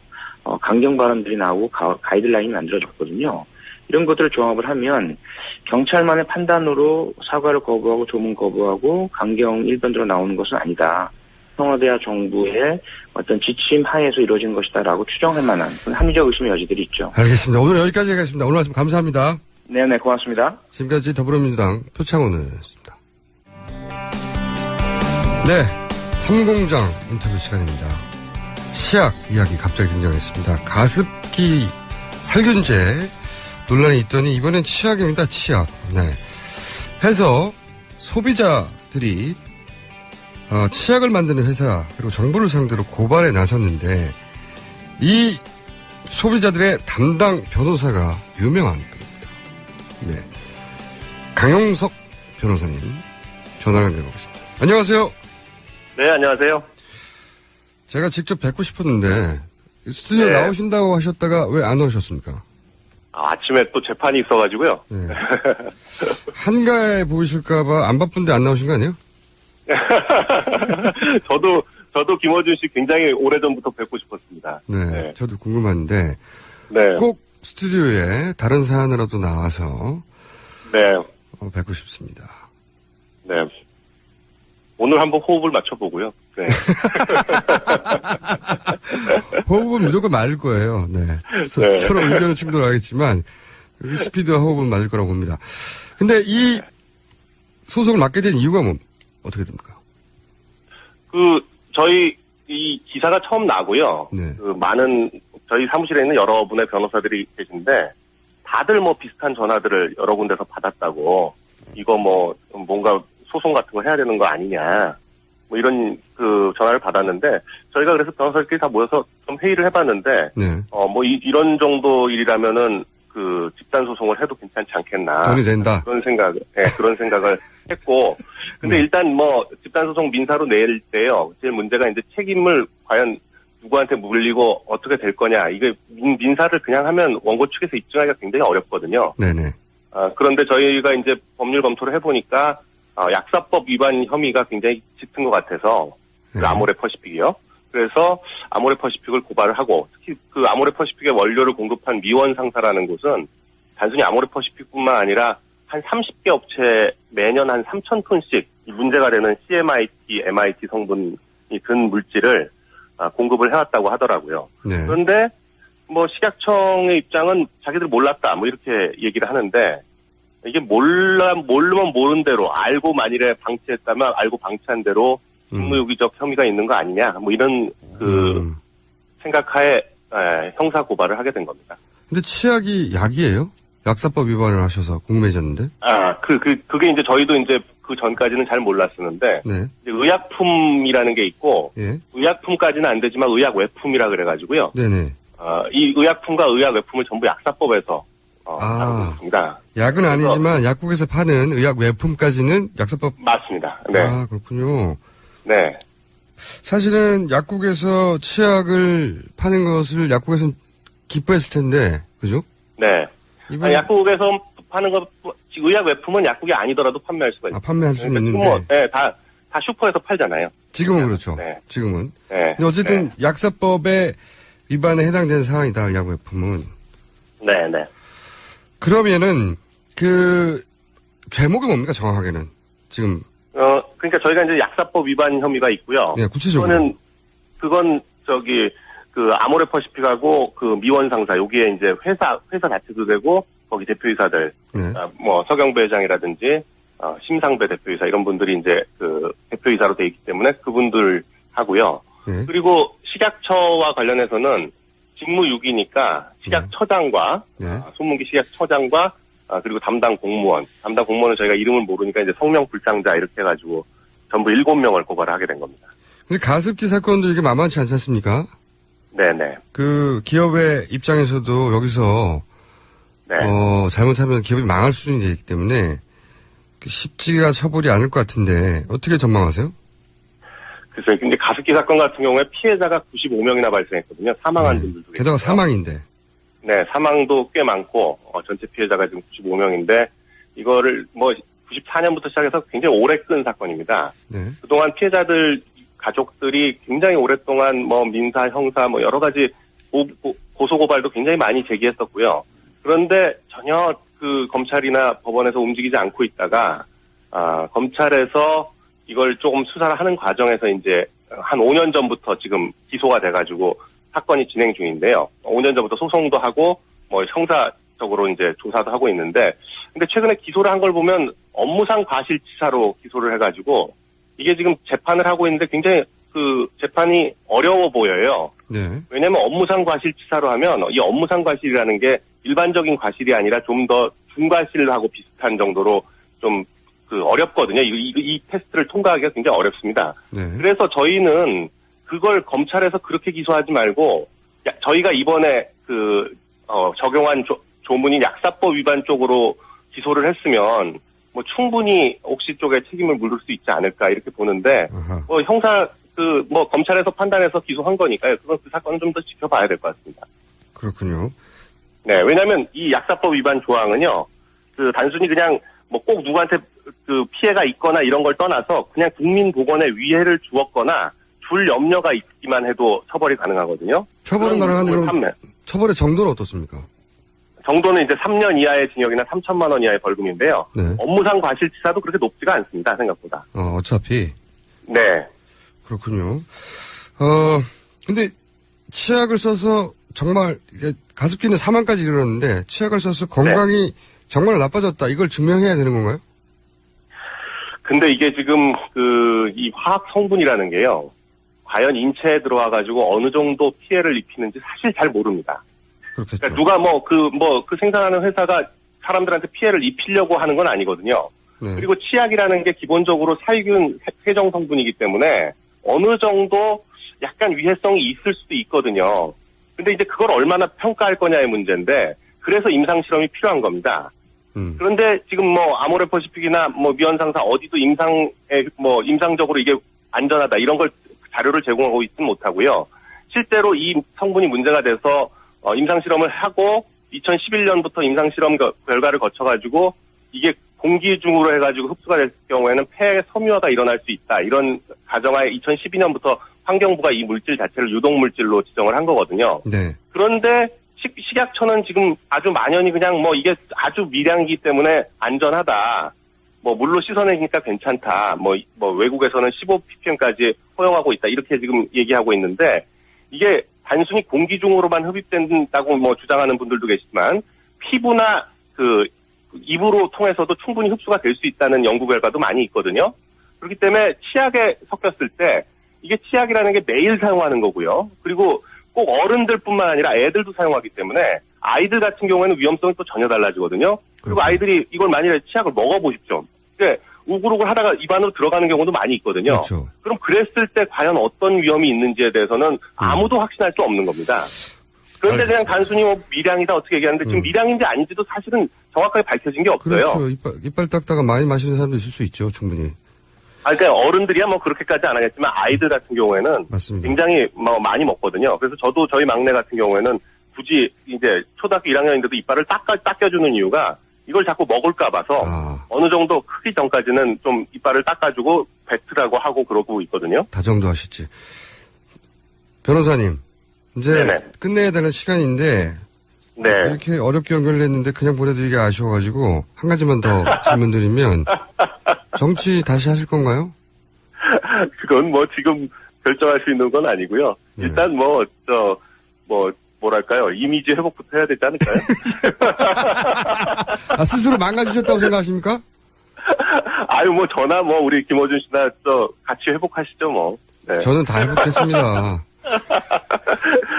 강경 발언들이 나오고 가이드라인이 만들어졌거든요. 이런 것들을 종합을 하면 경찰만의 판단으로 사과를 거부하고 조문 거부하고 강경 일변으로 나오는 것은 아니다. 청와대와 정부의 어떤 지침 하에서 이루어진 것이다라고 추정할 만한 합리적 의심의 여지들이 있죠. 알겠습니다. 오늘 여기까지 하겠습니다. 오늘 말씀 감사합니다. 네네, 고맙습니다. 지금까지 더불어민주당 표창원 의원이었습니다. 네, 삼공장 인터뷰 시간입니다. 치약 이야기 갑자기 등장했습니다. 가습기 살균제 논란이 있더니 이번엔 치약입니다. 치약. 네. 해서 소비자들이 치약을 만드는 회사 그리고 정부를 상대로 고발에 나섰는데 이 소비자들의 담당 변호사가 유명한 분입니다. 네. 강용석 변호사님 전화를 내보겠습니다. 안녕하세요. 네, 안녕하세요. 제가 직접 뵙고 싶었는데 스튜디오 네. 나오신다고 하셨다가 왜 안 오셨습니까? 아침에 또 재판이 있어가지고요. 네. 한가해 보이실까봐 안 바쁜데 안 나오신 거 아니에요? 저도 김어준 씨 굉장히 오래전부터 뵙고 싶었습니다. 네, 네. 저도 궁금한데 네. 꼭 스튜디오에 다른 사안으로도 나와서 네. 뵙고 싶습니다. 네. 오늘 한번 호흡을 맞춰보고요. 네. 호흡은 무조건 맞을 거예요. 네. 네. 서로 의견은 충돌하겠지만 여기 스피드와 호흡은 맞을 거라고 봅니다. 근데 이 소송을 맡게 된 이유가 어떻게 됩니까? 저희 이 기사가 처음 나고요. 네. 많은 저희 사무실에 있는 여러분의 변호사들이 계신데 다들 뭐 비슷한 전화들을 여러 군데서 받았다고 이거 뭐 뭔가 소송 같은 거 해야 되는 거 아니냐 뭐 이런 전화를 받았는데 저희가 그래서 변호사들끼리 다 모여서 좀 회의를 해봤는데 네. 뭐 이런 정도 일이라면은 집단 소송을 해도 괜찮지 않겠나 돈이 된다. 그런 생각을 했고 근데 일단 뭐 집단 소송 민사로 낼 때요 제일 문제가 이제 책임을 과연 누구한테 물리고 어떻게 될 거냐 이게 민사를 그냥 하면 원고 측에서 입증하기가 굉장히 어렵거든요. 네네. 그런데 저희가 이제 법률 검토를 해보니까 약사법 위반 혐의가 굉장히 짙은 것 같아서 네. 아모레퍼시픽이요. 그래서 아모레퍼시픽을 고발을 하고 특히 아모레퍼시픽의 원료를 공급한 미원 상사라는 곳은 단순히 아모레퍼시픽뿐만 아니라 한 30개 업체에 매년 한 3,000톤씩 문제가 되는 CMIT, MIT 성분이 든 물질을 공급을 해왔다고 하더라고요. 네. 그런데 뭐 식약청의 입장은 자기들 몰랐다 뭐 이렇게 얘기를 하는데 이게 모르면 모른 대로 알고 만일에 방치했다면 알고 방치한 대로 직무유기적 혐의가 있는 거 아니냐 뭐 이런 생각하에 형사 고발을 하게 된 겁니다. 근데 치약이 약이에요? 약사법 위반을 하셔서 궁금해졌는데. 그게 이제 저희도 이제 그 전까지는 잘 몰랐었는데 네. 이제 의약품이라는 게 있고 예. 의약품까지는 안 되지만 의약 외품이라 그래가지고요. 네네. 이 의약품과 의약 외품을 전부 약사법에서 다루고 있습니다. 약은 아니지만 약국에서 파는 의약 외품까지는 약사법. 맞습니다. 네. 아, 그렇군요. 네. 사실은 약국에서 치약을 파는 것을 약국에서는 기뻐했을 텐데, 그죠? 네. 약국에서 파는 거, 의약 외품은 약국이 아니더라도 판매할 수가 있어요. 판매할 수는 있는데. 네, 다 슈퍼에서 팔잖아요. 지금은 그렇죠. 네. 지금은. 네. 근데 어쨌든 약사법의 위반에 해당되는 사항이다, 의약 외품은. 네, 네. 그러면은, 제목이 뭡니까, 정확하게는? 지금. 그러니까 저희가 이제 약사법 위반 혐의가 있고요. 네, 구체적으로. 그건 아모레퍼시픽하고 미원 상사, 여기에 이제 회사 자체도 되고, 거기 대표이사들, 네. 서경배 회장이라든지, 심상배 대표이사, 이런 분들이 이제 대표이사로 돼 있기 때문에 그분들 하고요. 네. 그리고 식약처와 관련해서는 직무유기니까 식약처장과 손문기 식약처장과 그리고 담당 공무원은 저희가 이름을 모르니까 이제 성명 불상자 이렇게 해가지고 전부 7명을 고발을 하게 된 겁니다. 근데 가습기 사건도 이게 만만치 않지 않습니까? 네네. 그 기업의 입장에서도 여기서 네. 잘못하면 기업이 망할 수준이 되기 때문에 쉽지가 처벌이 않을 것 같은데 어떻게 전망하세요? 그래서 이제 가습기 사건 같은 경우에 피해자가 95명이나 발생했거든요. 사망한 분들도 게다가 계시고요. 사망인데. 네, 사망도 꽤 많고 전체 피해자가 지금 95명인데 이거를 94년부터 시작해서 굉장히 오래 끈 사건입니다. 네. 그동안 피해자들 가족들이 굉장히 오랫동안 민사, 형사 여러 가지 고소고발도 굉장히 많이 제기했었고요. 그런데 전혀 그 검찰이나 법원에서 움직이지 않고 있다가 검찰에서 이걸 조금 수사를 하는 과정에서 이제 한 5년 전부터 지금 기소가 돼가지고 사건이 진행 중인데요. 5년 전부터 소송도 하고 형사적으로 이제 조사도 하고 있는데 근데 최근에 기소를 한 걸 보면 업무상 과실치사로 기소를 해가지고 이게 지금 재판을 하고 있는데 굉장히 그 재판이 어려워 보여요. 네. 왜냐하면 업무상 과실치사로 하면 이 업무상 과실이라는 게 일반적인 과실이 아니라 좀 더 중과실하고 비슷한 정도로 좀 어렵거든요. 이 테스트를 통과하기가 굉장히 어렵습니다. 네. 그래서 저희는 그걸 검찰에서 그렇게 기소하지 말고 저희가 이번에 적용한 조문이 약사법 위반 쪽으로 기소를 했으면 충분히 옥시 쪽에 책임을 물을 수 있지 않을까 이렇게 보는데 형사 검찰에서 판단해서 기소한 거니까요. 그건 그 사건은 좀 더 지켜봐야 될 것 같습니다. 그렇군요. 네, 왜냐하면 이 약사법 위반 조항은요, 단순히 그냥 꼭 누구한테 피해가 있거나 이런 걸 떠나서 그냥 국민 보건에 위해를 주었거나 줄 염려가 있기만 해도 처벌이 가능하거든요. 처벌은 가능한데 처벌의 정도는 어떻습니까? 정도는 이제 3년 이하의 징역이나 3천만 원 이하의 벌금인데요. 네. 업무상 과실치사도 그렇게 높지가 않습니다. 생각보다. 어차피. 네. 그렇군요. 근데 치약을 써서 정말 가습기는 사망까지 이르렀는데 치약을 써서 건강이 정말 나빠졌다. 이걸 증명해야 되는 건가요? 근데 이게 지금 이 화학 성분이라는 게요. 과연 인체에 들어와가지고 어느 정도 피해를 입히는지 사실 잘 모릅니다. 그렇겠죠. 그러니까 누가 그 생산하는 회사가 사람들한테 피해를 입히려고 하는 건 아니거든요. 네. 그리고 치약이라는 게 기본적으로 살균 세정 성분이기 때문에 어느 정도 약간 위해성이 있을 수도 있거든요. 근데 이제 그걸 얼마나 평가할 거냐의 문제인데 그래서 임상실험이 필요한 겁니다. 그런데 지금 아모레퍼시픽이나 미원상사 어디도 임상적으로 이게 안전하다 이런 걸 자료를 제공하고 있지는 못하고요. 실제로 이 성분이 문제가 돼서 임상실험을 하고 2011년부터 임상실험 결과를 거쳐가지고 이게 공기 중으로 해가지고 흡수가 됐을 경우에는 폐 섬유화가 일어날 수 있다. 이런 가정하에 2012년부터 환경부가 이 물질 자체를 유독물질로 지정을 한 거거든요. 네. 그런데 식약처는 지금 아주 만연히 그냥 이게 아주 미량이기 때문에 안전하다. 물로 씻어내니까 괜찮다. 외국에서는 15ppm까지 허용하고 있다. 이렇게 지금 얘기하고 있는데 이게 단순히 공기 중으로만 흡입된다고 주장하는 분들도 계시지만 피부나 입으로 통해서도 충분히 흡수가 될 수 있다는 연구 결과도 많이 있거든요. 그렇기 때문에 치약에 섞였을 때 이게 치약이라는 게 매일 사용하는 거고요. 그리고 꼭 어른들뿐만 아니라 애들도 사용하기 때문에 아이들 같은 경우에는 위험성이 또 전혀 달라지거든요. 그리고 아이들이 이걸 만일에 치약을 먹어보십시오. 근데 우글우글 하다가 입 안으로 들어가는 경우도 많이 있거든요. 그렇죠. 그럼 그랬을 때 과연 어떤 위험이 있는지에 대해서는 아무도 확신할 수 없는 겁니다. 그런데 그냥 단순히 미량이다 어떻게 얘기하는데 지금 미량인지 아닌지도 사실은 정확하게 밝혀진 게 없어요. 그렇죠. 이빨 닦다가 많이 마시는 사람도 있을 수 있죠. 충분히. 그러니까 어른들이야 그렇게까지 안 하겠지만 아이들 같은 경우에는 맞습니다. 굉장히 많이 먹거든요. 그래서 저희 막내 같은 경우에는 굳이 이제 초등학교 1학년인데도 이빨을 닦여주는 이유가 이걸 자꾸 먹을까 봐서 어느 정도 크기 전까지는 좀 이빨을 닦아주고 뱉으라고 하고 그러고 있거든요. 다정도 하시지. 변호사님, 이제 네네. 끝내야 되는 시간인데 네. 이렇게 어렵게 연결했는데 그냥 보내드리기 아쉬워가지고 한 가지만 더 질문드리면 정치 다시 하실 건가요? 그건 지금 결정할 수 있는 건 아니고요. 일단 뭐랄까요. 이미지 회복부터 해야 되지 않을까요? 스스로 망가지셨다고 생각하십니까? 저나 우리 김어준 씨나 같이 회복하시죠, 네. 저는 다 회복했습니다.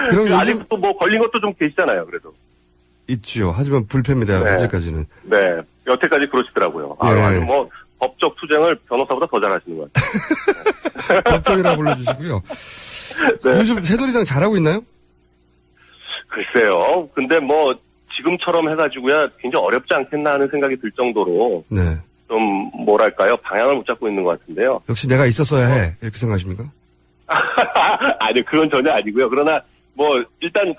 그럼 아직 요즘 또 뭐 걸린 것도 좀 계시잖아요, 그래도. 있죠. 하지만 불패입니다. 네. 현재까지는. 네. 여태까지 그러시더라고요. 예. 아주 뭐, 법적 투쟁을 변호사보다 더 잘하시는 것 같아요. 법정이라고 불러주시고요. 네. 요즘 새누리당 잘하고 있나요? 글쎄요. 근데 뭐, 지금처럼 해가지고야 굉장히 어렵지 않겠나 하는 생각이 들 정도로 네. 좀, 뭐랄까요. 방향을 못 잡고 있는 것 같은데요. 역시 내가 있었어야 해. 이렇게 생각하십니까? 아니, 그건 전혀 아니고요. 그러나, 뭐, 일단,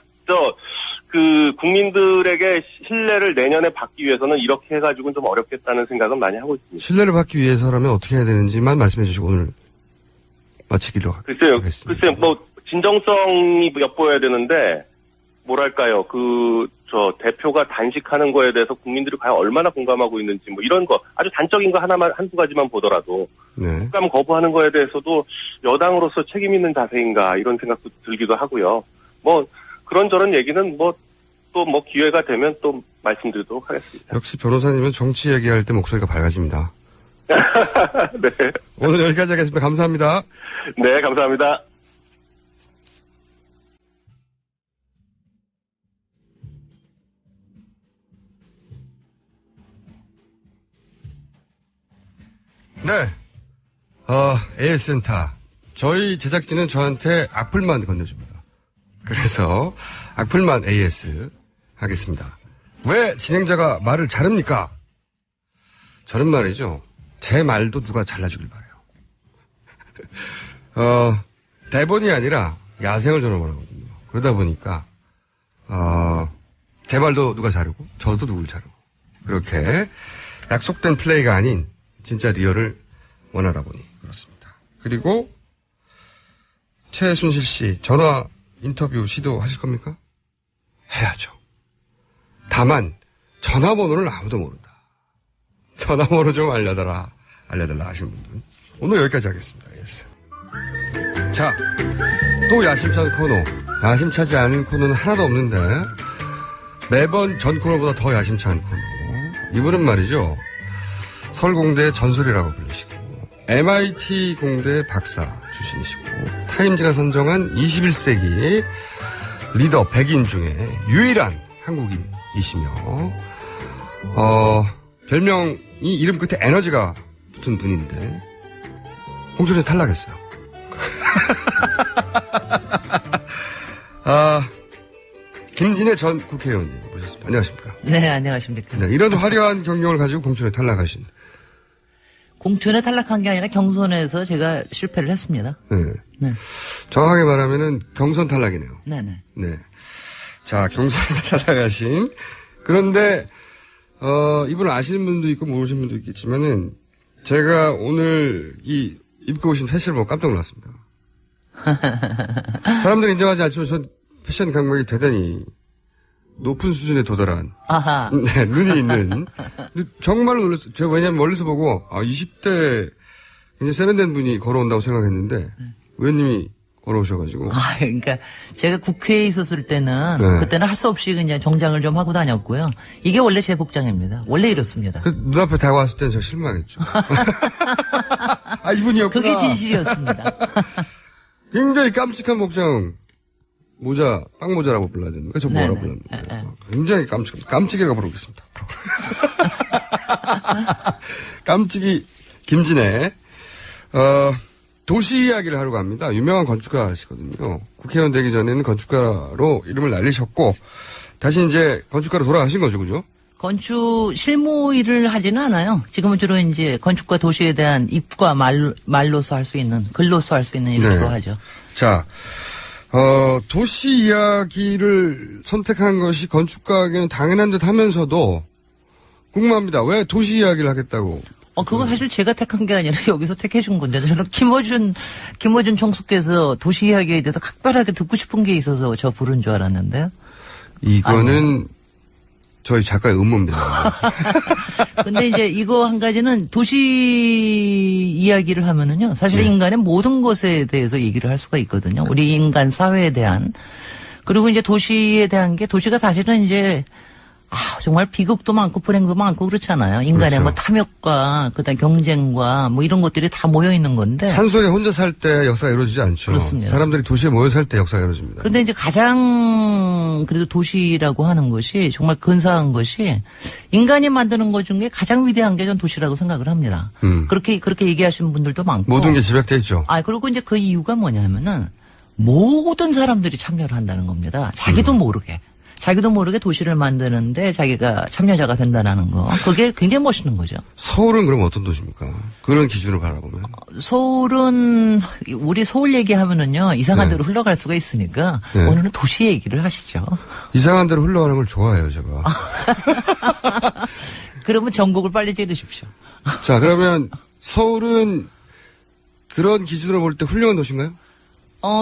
국민들에게 신뢰를 내년에 받기 위해서는 이렇게 해가지고는 좀 어렵겠다는 생각은 많이 하고 있습니다. 신뢰를 받기 위해서라면 어떻게 해야 되는지만 말씀해 주시고 오늘 마치기로 글쎄요, 하겠습니다. 뭐, 진정성이 엿보여야 되는데, 뭐랄까요, 대표가 단식하는 거에 대해서 국민들이 과연 얼마나 공감하고 있는지, 뭐, 이런 거, 아주 단적인 거 한두 가지만 보더라도, 네. 국감 거부하는 거에 대해서도 여당으로서 책임 있는 자세인가, 이런 생각도 들기도 하고요. 뭐, 그런저런 얘기는 또 기회가 되면 또 말씀드리도록 하겠습니다. 역시 변호사님은 정치 얘기할 때 목소리가 밝아집니다. 네. 오늘 여기까지 하겠습니다. 감사합니다. 네, 감사합니다. 네. AS센터. 저희 제작진은 저한테 악플만 건네줍니다. 그래서 악플만 AS 하겠습니다. 왜 진행자가 말을 자릅니까? 저는 말이죠. 제 말도 누가 잘라주길 바라요. 대본이 아니라 야생을 저는 원하거든요. 그러다 보니까 제 말도 누가 자르고 저도 누굴 자르고 그렇게 약속된 플레이가 아닌 진짜 리얼을 원하다 보니 그렇습니다. 그리고 최순실 씨 전화 인터뷰 시도하실 겁니까? 해야죠. 다만 전화번호를 아무도 모른다. 전화번호 좀 알려달라 하신 분들은 오늘 여기까지 하겠습니다. 예스. 자, 또 야심찬 코너. 야심차지 않은 코너는 하나도 없는데 매번 전 코너보다 더 야심찬 코너. 이분은 말이죠. 서울공대 전설이라고 불리시고 MIT 공대 박사 출신이시고 타임즈가 선정한 21세기 리더 100인 중에 유일한 한국인이시며 별명이 이름 끝에 에너지가 붙은 분인데 홍준에서 탈락했어요. 김진애 전 국회의원님 모셨습니다. 안녕하십니까? 네, 안녕하십니까. 네, 이런 화려한 경력을 가지고 공천에 탈락하신. 공천에 탈락한 게 아니라 경선에서 제가 실패를 했습니다. 네. 네. 정확하게 말하면은 경선 탈락이네요. 네네. 네. 자, 경선에서 탈락하신. 그런데, 이분을 아시는 분도 있고 모르시는 분도 있겠지만은, 제가 오늘 입고 오신 패션을 보고 깜짝 놀랐습니다. 사람들이 인정하지 않지만 전 패션 감각이 대단히 높은 수준에 도달한. 아하. 네, 눈이 있는. 정말로 놀랐어요. 제가 왜냐면 멀리서 보고, 20대 이제 세련된 분이 걸어온다고 생각했는데, 의원님이 걸어오셔가지고. 그러니까 제가 국회에 있었을 때는 네. 그때는 할 수 없이 그냥 정장을 좀 하고 다녔고요. 이게 원래 제 복장입니다. 원래 이렇습니다. 눈앞에 다가왔을 때는 제가 실망했죠. 이분이었구나. 그게 진실이었습니다. 굉장히 깜찍한 복장. 모자, 빵모자라고 불러야 됩니까? 저 뭐라고 불러야 됩니까? 굉장히 깜찍이라고 부르겠습니다. 깜찍이 김진애. 도시 이야기를 하려고 합니다. 유명한 건축가시거든요. 국회의원 되기 전에는 건축가로 이름을 날리셨고, 다시 이제 건축가로 돌아가신 거죠, 그죠? 건축 실무 일을 하지는 않아요. 지금은 주로 이제 건축과 도시에 대한 입과 말로서 할 수 있는, 글로서 할 수 있는 일을 주로 하죠. 자, 도시 이야기를 선택한 것이 건축가에게는 당연한 듯 하면서도 궁금합니다. 왜 도시 이야기를 하겠다고? 그거 사실 제가 택한 게 아니라 여기서 택해준 건데, 저는 김어준 총수께서 도시 이야기에 대해서 각별하게 듣고 싶은 게 있어서 저 부른 줄 알았는데요. 이거는 저희 작가의 음모입니다. 근데 이제 이거 한 가지는 도시 이야기를 하면은요, 사실 인간의 모든 것에 대해서 얘기를 할 수가 있거든요. 우리 인간 사회에 대한. 그리고 이제 도시에 대한 게, 도시가 사실은 이제 정말 비극도 많고 불행도 많고 그렇잖아요. 인간의 그렇죠. 뭐 탐욕과 그다음 경쟁과 뭐 이런 것들이 다 모여 있는 건데. 산속에 혼자 살 때 역사가 이루어지지 않죠. 그렇습니다. 사람들이 도시에 모여 살 때 역사가 이루어집니다. 그런데 이제 가장 그래도 도시라고 하는 것이 정말 근사한 것이 인간이 만드는 것 중에 가장 위대한 게 전 도시라고 생각을 합니다. 그렇게 얘기하시는 분들도 많고. 모든 게 집약돼 있죠. 그리고 이제 그 이유가 뭐냐면은 모든 사람들이 참여를 한다는 겁니다. 자기도 모르게 도시를 만드는데 자기가 참여자가 된다는 거. 그게 굉장히 멋있는 거죠. 서울은 그럼 어떤 도시입니까? 그런 기준을 바라보면. 서울은 우리 서울 얘기하면은요 이상한 네. 데로 흘러갈 수가 있으니까 네. 오늘은 도시 얘기를 하시죠. 이상한 데로 흘러가는 걸 좋아해요, 제가. 그러면 전국을 빨리 찌르십시오. 자, 그러면 서울은 그런 기준으로 볼 때 훌륭한 도시인가요?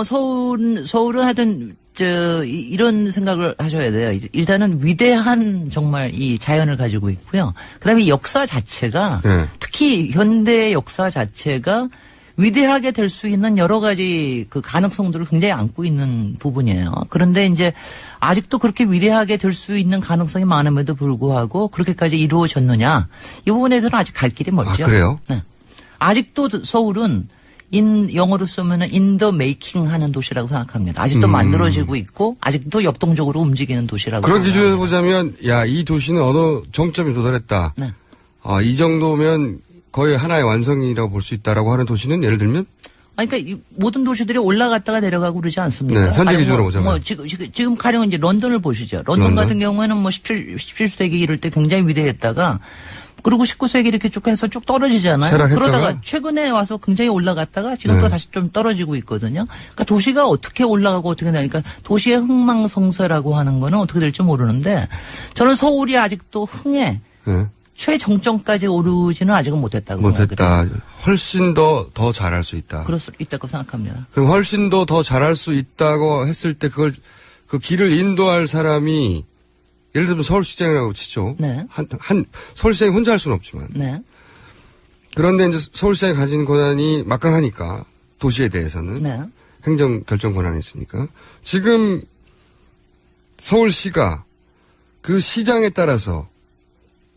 서울은 하여튼 이런 생각을 하셔야 돼요. 일단은 위대한 정말 이 자연을 가지고 있고요. 그다음에 이 역사 자체가 네. 특히 현대 역사 자체가 위대하게 될 수 있는 여러 가지 그 가능성들을 굉장히 안고 있는 부분이에요. 그런데 이제 아직도 그렇게 위대하게 될 수 있는 가능성이 많음에도 불구하고 그렇게까지 이루어졌느냐 이 부분에 대해서는 아직 갈 길이 멀죠. 그래요? 네. 아직도 서울은 영어로 쓰면은 in the making 하는 도시라고 생각합니다. 아직도 만들어지고 있고 아직도 역동적으로 움직이는 도시라고 그런 생각합니다. 기준에서 보자면, 야, 이 도시는 어느 정점에 도달했다. 네. 이 정도면 거의 하나의 완성이라고 볼 수 있다라고 하는 도시는 예를 들면? 그러니까 이 모든 도시들이 올라갔다가 내려가고 그러지 않습니까? 네, 현재 가령 기준으로 보자면. 지금 가령 이제 런던을 보시죠. 런던 같은 경우에는 뭐 17세기 이럴 때 굉장히 위대했다가 그리고 19세기 이렇게 쭉 해서 쭉 떨어지잖아요. 쇠락했다가? 그러다가 최근에 와서 굉장히 올라갔다가 지금 또 다시 좀 떨어지고 있거든요. 그러니까 도시가 어떻게 올라가고 어떻게 되니까 도시의 흥망성쇠라고 하는 거는 어떻게 될지 모르는데 저는 서울이 아직도 흥에 네. 최정점까지 오르지는 아직은 못했다고 못했다. 생각해요. 훨씬 더 잘할 수 있다. 그럴 수 있다고 생각합니다. 그럼 훨씬 더 잘할 수 있다고 했을 때 그 길을 인도할 사람이 예를 들면 서울시장이라고 치죠. 네. 서울시장이 혼자 할 수는 없지만. 네. 그런데 이제 서울시장이 가진 권한이 막강하니까 도시에 대해서는. 네. 행정 결정 권한이 있으니까. 지금 서울시가 그 시장에 따라서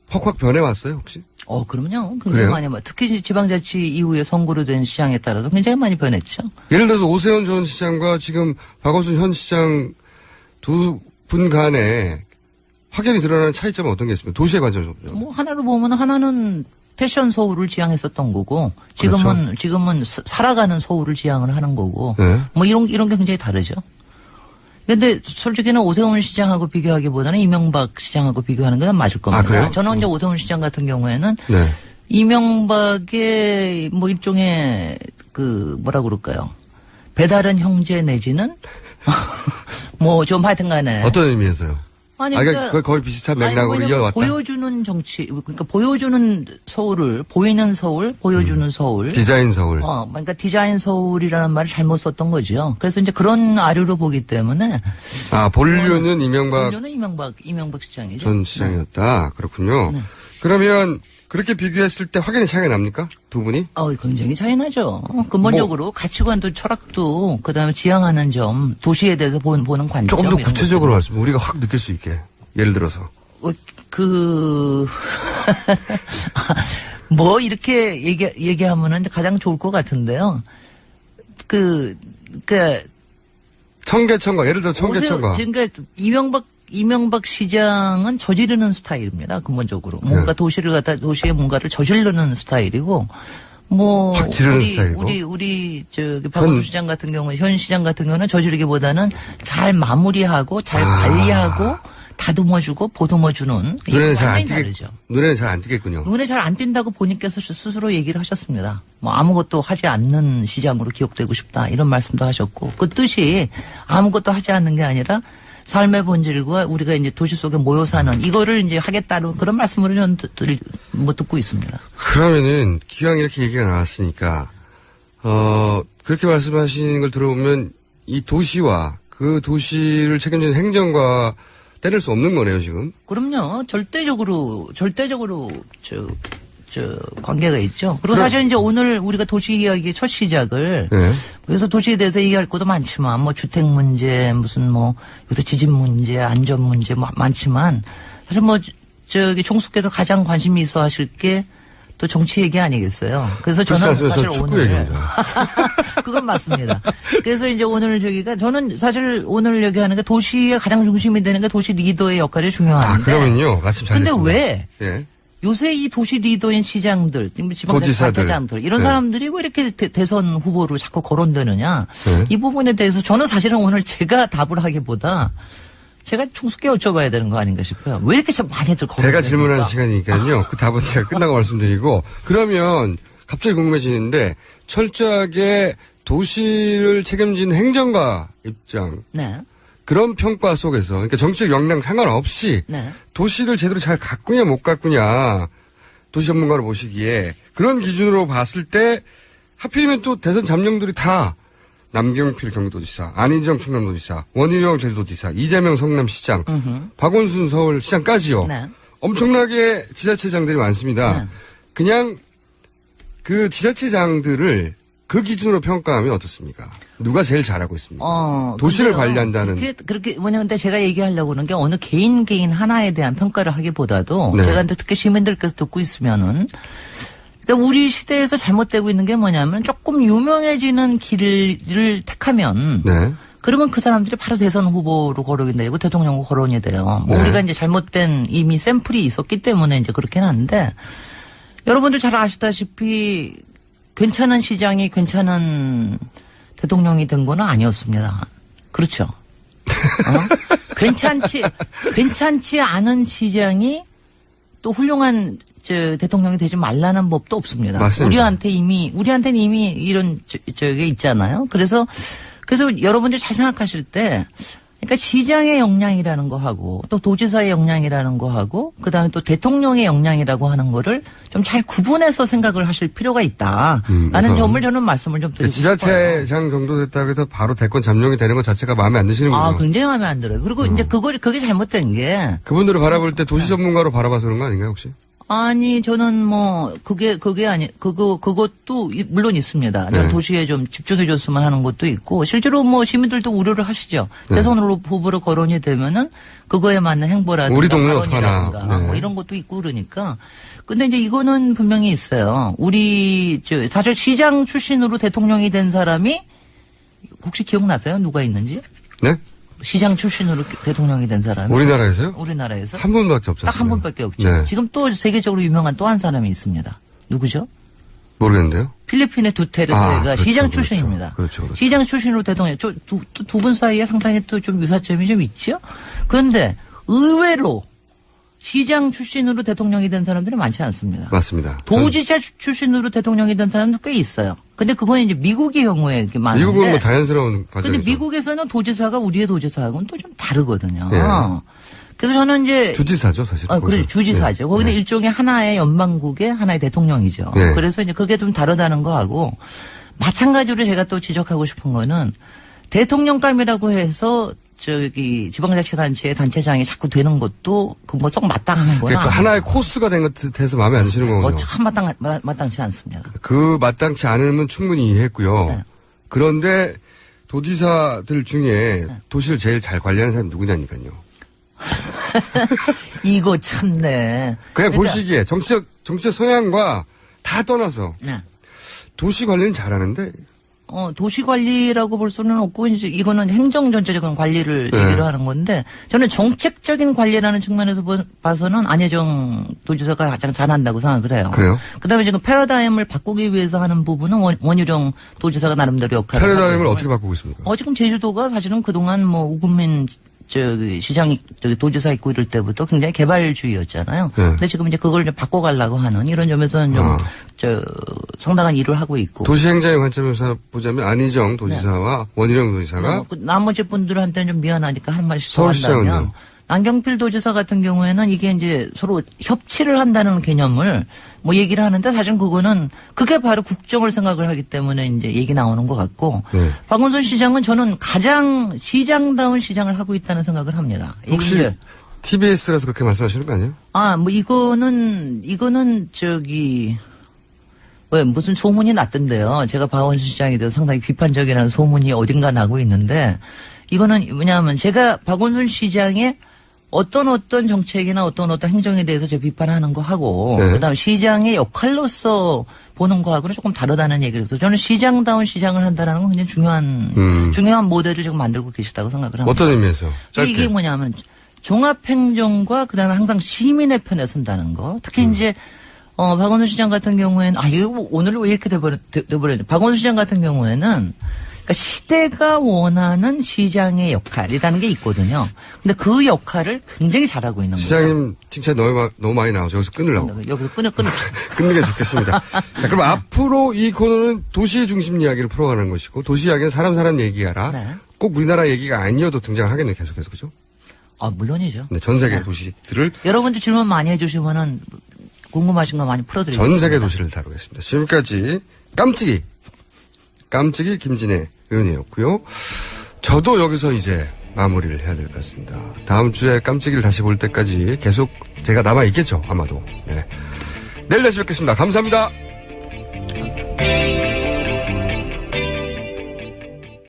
확 변해왔어요, 혹시? 그럼요. 굉장히 그래요? 많이, 특히 지방자치 이후에 선거로 된 시장에 따라서 굉장히 많이 변했죠. 예를 들어서 오세훈 전 시장과 지금 박원순 현 시장 두 분 간에 확연히 드러나는 차이점은 어떤 게 있습니까? 도시의 관점에서 보죠. 뭐, 하나로 보면 하나는 패션 서울을 지향했었던 거고, 지금은 살아가는 서울을 지향을 하는 거고, 네. 뭐 이런 게 굉장히 다르죠. 근데 솔직히는 오세훈 시장하고 비교하기보다는 이명박 시장하고 비교하는 건 맞을 겁니다. 그래요? 저는 이제 오세훈 시장 같은 경우에는 네. 이명박의 뭐 일종의 뭐라 그럴까요? 배다른 형제 내지는 뭐 좀 하여튼 간에. 어떤 의미에서요? 그러니까 거의 비슷한 맥락으로 이어왔다. 보여주는 정치, 그러니까 보여주는 서울을, 보이는 서울, 보여주는 서울. 디자인 서울. 그러니까 디자인 서울이라는 말을 잘못 썼던 거죠. 그래서 이제 그런 아류로 보기 때문에. 본류는 이명박 이명박 시장이죠. 전 시장이었다. 그렇군요. 네. 그러면 그렇게 비교했을 때 확연히 차이가 납니까? 두 분이? 굉장히 차이 나죠. 근본적으로 가치관도 철학도 그다음에 지향하는 점, 도시에 대해서 보는 관점. 조금 더 구체적으로 말씀, 우리가 확 느낄 수 있게. 예를 들어서. 뭐 이렇게 얘기하면은 가장 좋을 것 같은데요. 청계천과, 예를 들어 청계천과. 그러니까 이명박 시장은 저지르는 스타일입니다. 근본적으로. 뭔가 도시에 뭔가를 저지르는 스타일이고, 확 지르는 스타일이고. 우리 박원순 시장 같은 경우는, 현 시장 같은 경우는 저지르기보다는 잘 마무리하고, 잘 관리하고, 다듬어주고, 보듬어주는. 눈에는 잘 안 다르죠. 눈에는 잘 안 띄겠군요. 눈에 잘 안 띈다고 본인께서 스스로 얘기를 하셨습니다. 뭐 아무것도 하지 않는 시장으로 기억되고 싶다. 이런 말씀도 하셨고, 그 뜻이 아무것도 하지 않는 게 아니라, 삶의 본질과 우리가 이제 도시 속에 모여 사는 이거를 이제 하겠다는 그런 말씀을 저는 듣고 있습니다. 그러면은 기왕 이렇게 얘기가 나왔으니까 그렇게 말씀하시는 걸 들어보면 이 도시와 그 도시를 책임지는 행정과 떼낼 수 없는 거네요, 지금. 그럼요. 절대적으로 관계가 있죠. 그리고 사실 이제 오늘 우리가 도시 이야기의 첫 시작을 그래서 도시에 대해서 얘기할 것도 많지만 뭐 주택 문제 무슨 뭐 이것도 지진 문제 안전 문제 뭐 많지만 사실 뭐 저기 총수께서 가장 관심이 있어 하실 게 또 정치 얘기 아니겠어요. 그래서 저는 사실 축구 오늘 얘기입니다. 그건 맞습니다. 그래서 이제 오늘 저기가 저는 사실 오늘 얘기하는 게 도시의 가장 중심이 되는 게 도시 리더의 역할이 중요한데. 그러면요. 마침 잘 근데 됐습니다. 왜 예. 요새 이 도시 리더인 시장들, 도지사들. 지방자치단체장들 이런 네. 사람들이 왜 이렇게 대선 후보로 자꾸 거론되느냐. 네. 이 부분에 대해서 저는 사실은 오늘 제가 답을 하기보다 제가 총수께 여쭤봐야 되는 거 아닌가 싶어요. 왜 이렇게 많이들 거론됩니까? 제가 질문하는 시간이니까요. 그 답은 제가 끝나고 말씀드리고 그러면 갑자기 궁금해지는데 철저하게 도시를 책임진 행정가 입장 네. 그런 평가 속에서 그러니까 정치적 역량 상관없이 네. 도시를 제대로 잘 가꾸냐 못 가꾸냐 도시 전문가를 모시기에 그런 기준으로 봤을 때 하필이면 또 대선 잠룡들이 다 남경필 경기도지사, 안희정 충남도지사, 원희룡 제주도지사, 이재명 성남시장, 박원순 서울시장까지요. 네. 엄청나게 지자체장들이 많습니다. 네. 그냥 그 지자체장들을 그 기준으로 평가하면 어떻습니까? 누가 제일 잘하고 있습니까? 도시를 근데요, 관리한다는. 그렇게 뭐냐 근데 제가 얘기하려고 하는 게 어느 개인 하나에 대한 평가를 하기보다도 네. 제가 특히 시민들께서 듣고 있으면은 그러니까 우리 시대에서 잘못되고 있는 게 뭐냐면 조금 유명해지는 길을 택하면 네. 그러면 그 사람들이 바로 대선 후보로 거론이 되고 대통령 후보 거론이 돼요. 뭐 네. 우리가 이제 잘못된 이미 샘플이 있었기 때문에 이제 그렇긴 한데 여러분들 잘 아시다시피 괜찮은 시장이 괜찮은 대통령이 된 거는 아니었습니다. 그렇죠. 괜찮지 않은 시장이 또 훌륭한 대통령이 되지 말라는 법도 없습니다. 맞습니다. 우리한테는 이미 이런 저게 있잖아요. 그래서 여러분들 잘 생각하실 때 그러니까 시장의 역량이라는 거 하고 또 도지사의 역량이라는 거 하고 그다음에 또 대통령의 역량이라고 하는 거를 좀 잘 구분해서 생각을 하실 필요가 있다라는 우선. 점을 저는 말씀을 좀 드리고 싶어요. 지자체장 정도 됐다고 해서 바로 대권 잠룡이 되는 것 자체가 마음에 안 드시는군요. 굉장히 마음에 안 들어요. 그리고 이제 그게 잘못된 게 그분들을 바라볼 때 도시 전문가로 바라봐서 그런 거 아닌가요, 혹시? 아니, 저는 뭐, 그것도 물론 있습니다. 네. 도시에 좀 집중해줬으면 하는 것도 있고, 실제로 뭐 시민들도 우려를 하시죠. 대선 후보로 거론이 되면은 그거에 맞는 행보라든가. 우리 동네 발언이라든가 어떡하나. 네. 뭐 이런 것도 있고 그러니까. 근데 이제 이거는 분명히 있어요. 사실 시장 출신으로 대통령이 된 사람이 혹시 기억나세요? 누가 있는지? 네? 시장 출신으로 대통령이 된 사람이. 우리나라에서요? 우리나라에서. 한 분밖에 없었어요. 딱 한 분밖에 없죠. 네. 지금 또 세계적으로 유명한 또 한 사람이 있습니다. 누구죠? 모르겠는데요. 필리핀의 두테르테가 그렇죠, 시장 그렇죠. 출신입니다. 그렇죠. 시장 출신으로 대통령, 두 분 사이에 상당히 또 좀 유사점이 좀 있죠? 그런데 의외로 시장 출신으로 대통령이 된 사람들이 많지 않습니다. 맞습니다. 도지사 출신으로 대통령이 된 사람도 꽤 있어요. 근데 그건 이제 미국의 경우에 이렇게 많은데. 미국은 뭐 자연스러운 과정이죠. 근데 미국에서는 도지사가 우리의 도지사하고는 또 좀 다르거든요. 네. 그래서 저는 이제 주지사죠, 사실. 그렇죠. 주지사죠. 네. 거기는 일종의 하나의 연방국의 하나의 대통령이죠. 네. 그래서 이제 그게 좀 다르다는 거하고 마찬가지로 제가 또 지적하고 싶은 거는 대통령감이라고 해서 지방자치단체의 단체장이 자꾸 되는 것도 뭐 좀 마땅한 거나. 그러니까 하나의 코스가 된 것 같아서 마음에 안 드시는 거군요. 참 마땅치 않습니다. 그 마땅치 않으면 충분히 이해했고요. 네. 그런데 도지사들 중에 도시를 제일 잘 관리하는 사람이 누구냐니까요. 이거 참네. 그냥 그러니까 보시기에 정치적 성향과 다 떠나서 네. 도시 관리는 잘하는데 도시 관리라고 볼 수는 없고, 이제 이거는 행정 전체적인 관리를 네. 얘기를 하는 건데, 저는 정책적인 관리라는 측면에서 봐서는 안혜정 도지사가 가장 잘한다고 생각을 해요. 그래요? 그 다음에 지금 패러다임을 바꾸기 위해서 하는 부분은 원희룡 도지사가 나름대로 역할을 하고 패러다임을 있고요. 어떻게 바꾸고 있습니까? 지금 제주도가 사실은 그동안 뭐 우금민 시장 도지사 있고 이럴 때부터 굉장히 개발주의였잖아요. 네. 근데 지금 이제 그걸 좀 바꿔가려고 하는 이런 점에서는 좀 상당한 일을 하고 있고. 도시행정의 관점에서 보자면 안희정 도지사와 원희룡 도지사가 나머지 분들한테는 좀 미안하니까 한 말씩 더 서울시장은요? 한다면 남경필 도지사 같은 경우에는 이게 이제 서로 협치를 한다는 개념을 뭐 얘기를 하는데 사실 그게 바로 국정을 생각을 하기 때문에 이제 얘기 나오는 것 같고 네. 박원순 시장은 저는 가장 시장다운 시장을 하고 있다는 생각을 합니다. 혹시 이게 TBS라서 그렇게 말씀하시는 거 아니에요? 뭐 이거는 왜 무슨 소문이 났던데요. 제가 박원순 시장에 대해서 상당히 비판적이라는 소문이 어딘가 나고 있는데 이거는 뭐냐면 제가 박원순 시장의 어떤 정책이나 어떤 행정에 대해서 저 비판하는 거 하고 네. 그다음에 시장의 역할로서 보는 거하고는 조금 다르다는 얘기를 해서 저는 시장다운 시장을 한다는 건 굉장히 중요한 모델을 지금 만들고 계시다고 생각을 합니다. 어떤 의미에서? 짧게. 이게 뭐냐면 종합행정과 그다음에 항상 시민의 편에 선다는 거. 특히 이제 박원순 시장 같은 경우에는 이거 오늘 왜 이렇게 돼버렸냐. 박원순 시장 같은 경우에는 그러니까 시대가 원하는 시장의 역할이라는 게 있거든요. 근데 그 역할을 굉장히 잘하고 있는 거예요. 시장님 칭찬 너무 많이 나와서 여기서 끊으려고. 여기서 끊는 게 좋겠습니다. 자, 그럼 앞으로 이 코너는 도시 중심 이야기를 풀어가는 것이고 도시 이야기는 사람 얘기하라. 네. 꼭 우리나라 얘기가 아니어도 등장하겠네 계속해서 그죠? 물론이죠. 네, 전 세계 도시들을 여러분들 질문 많이 해주시면은 궁금하신 거 많이 풀어드리겠습니다. 전 세계 도시를 다루겠습니다. 지금까지 깜찍이 김진애 의원이었고요. 저도 여기서 이제 마무리를 해야 될 것 같습니다. 다음 주에 깜찍이를 다시 볼 때까지 계속 제가 남아있겠죠, 아마도. 네. 내일 다시 뵙겠습니다. 감사합니다.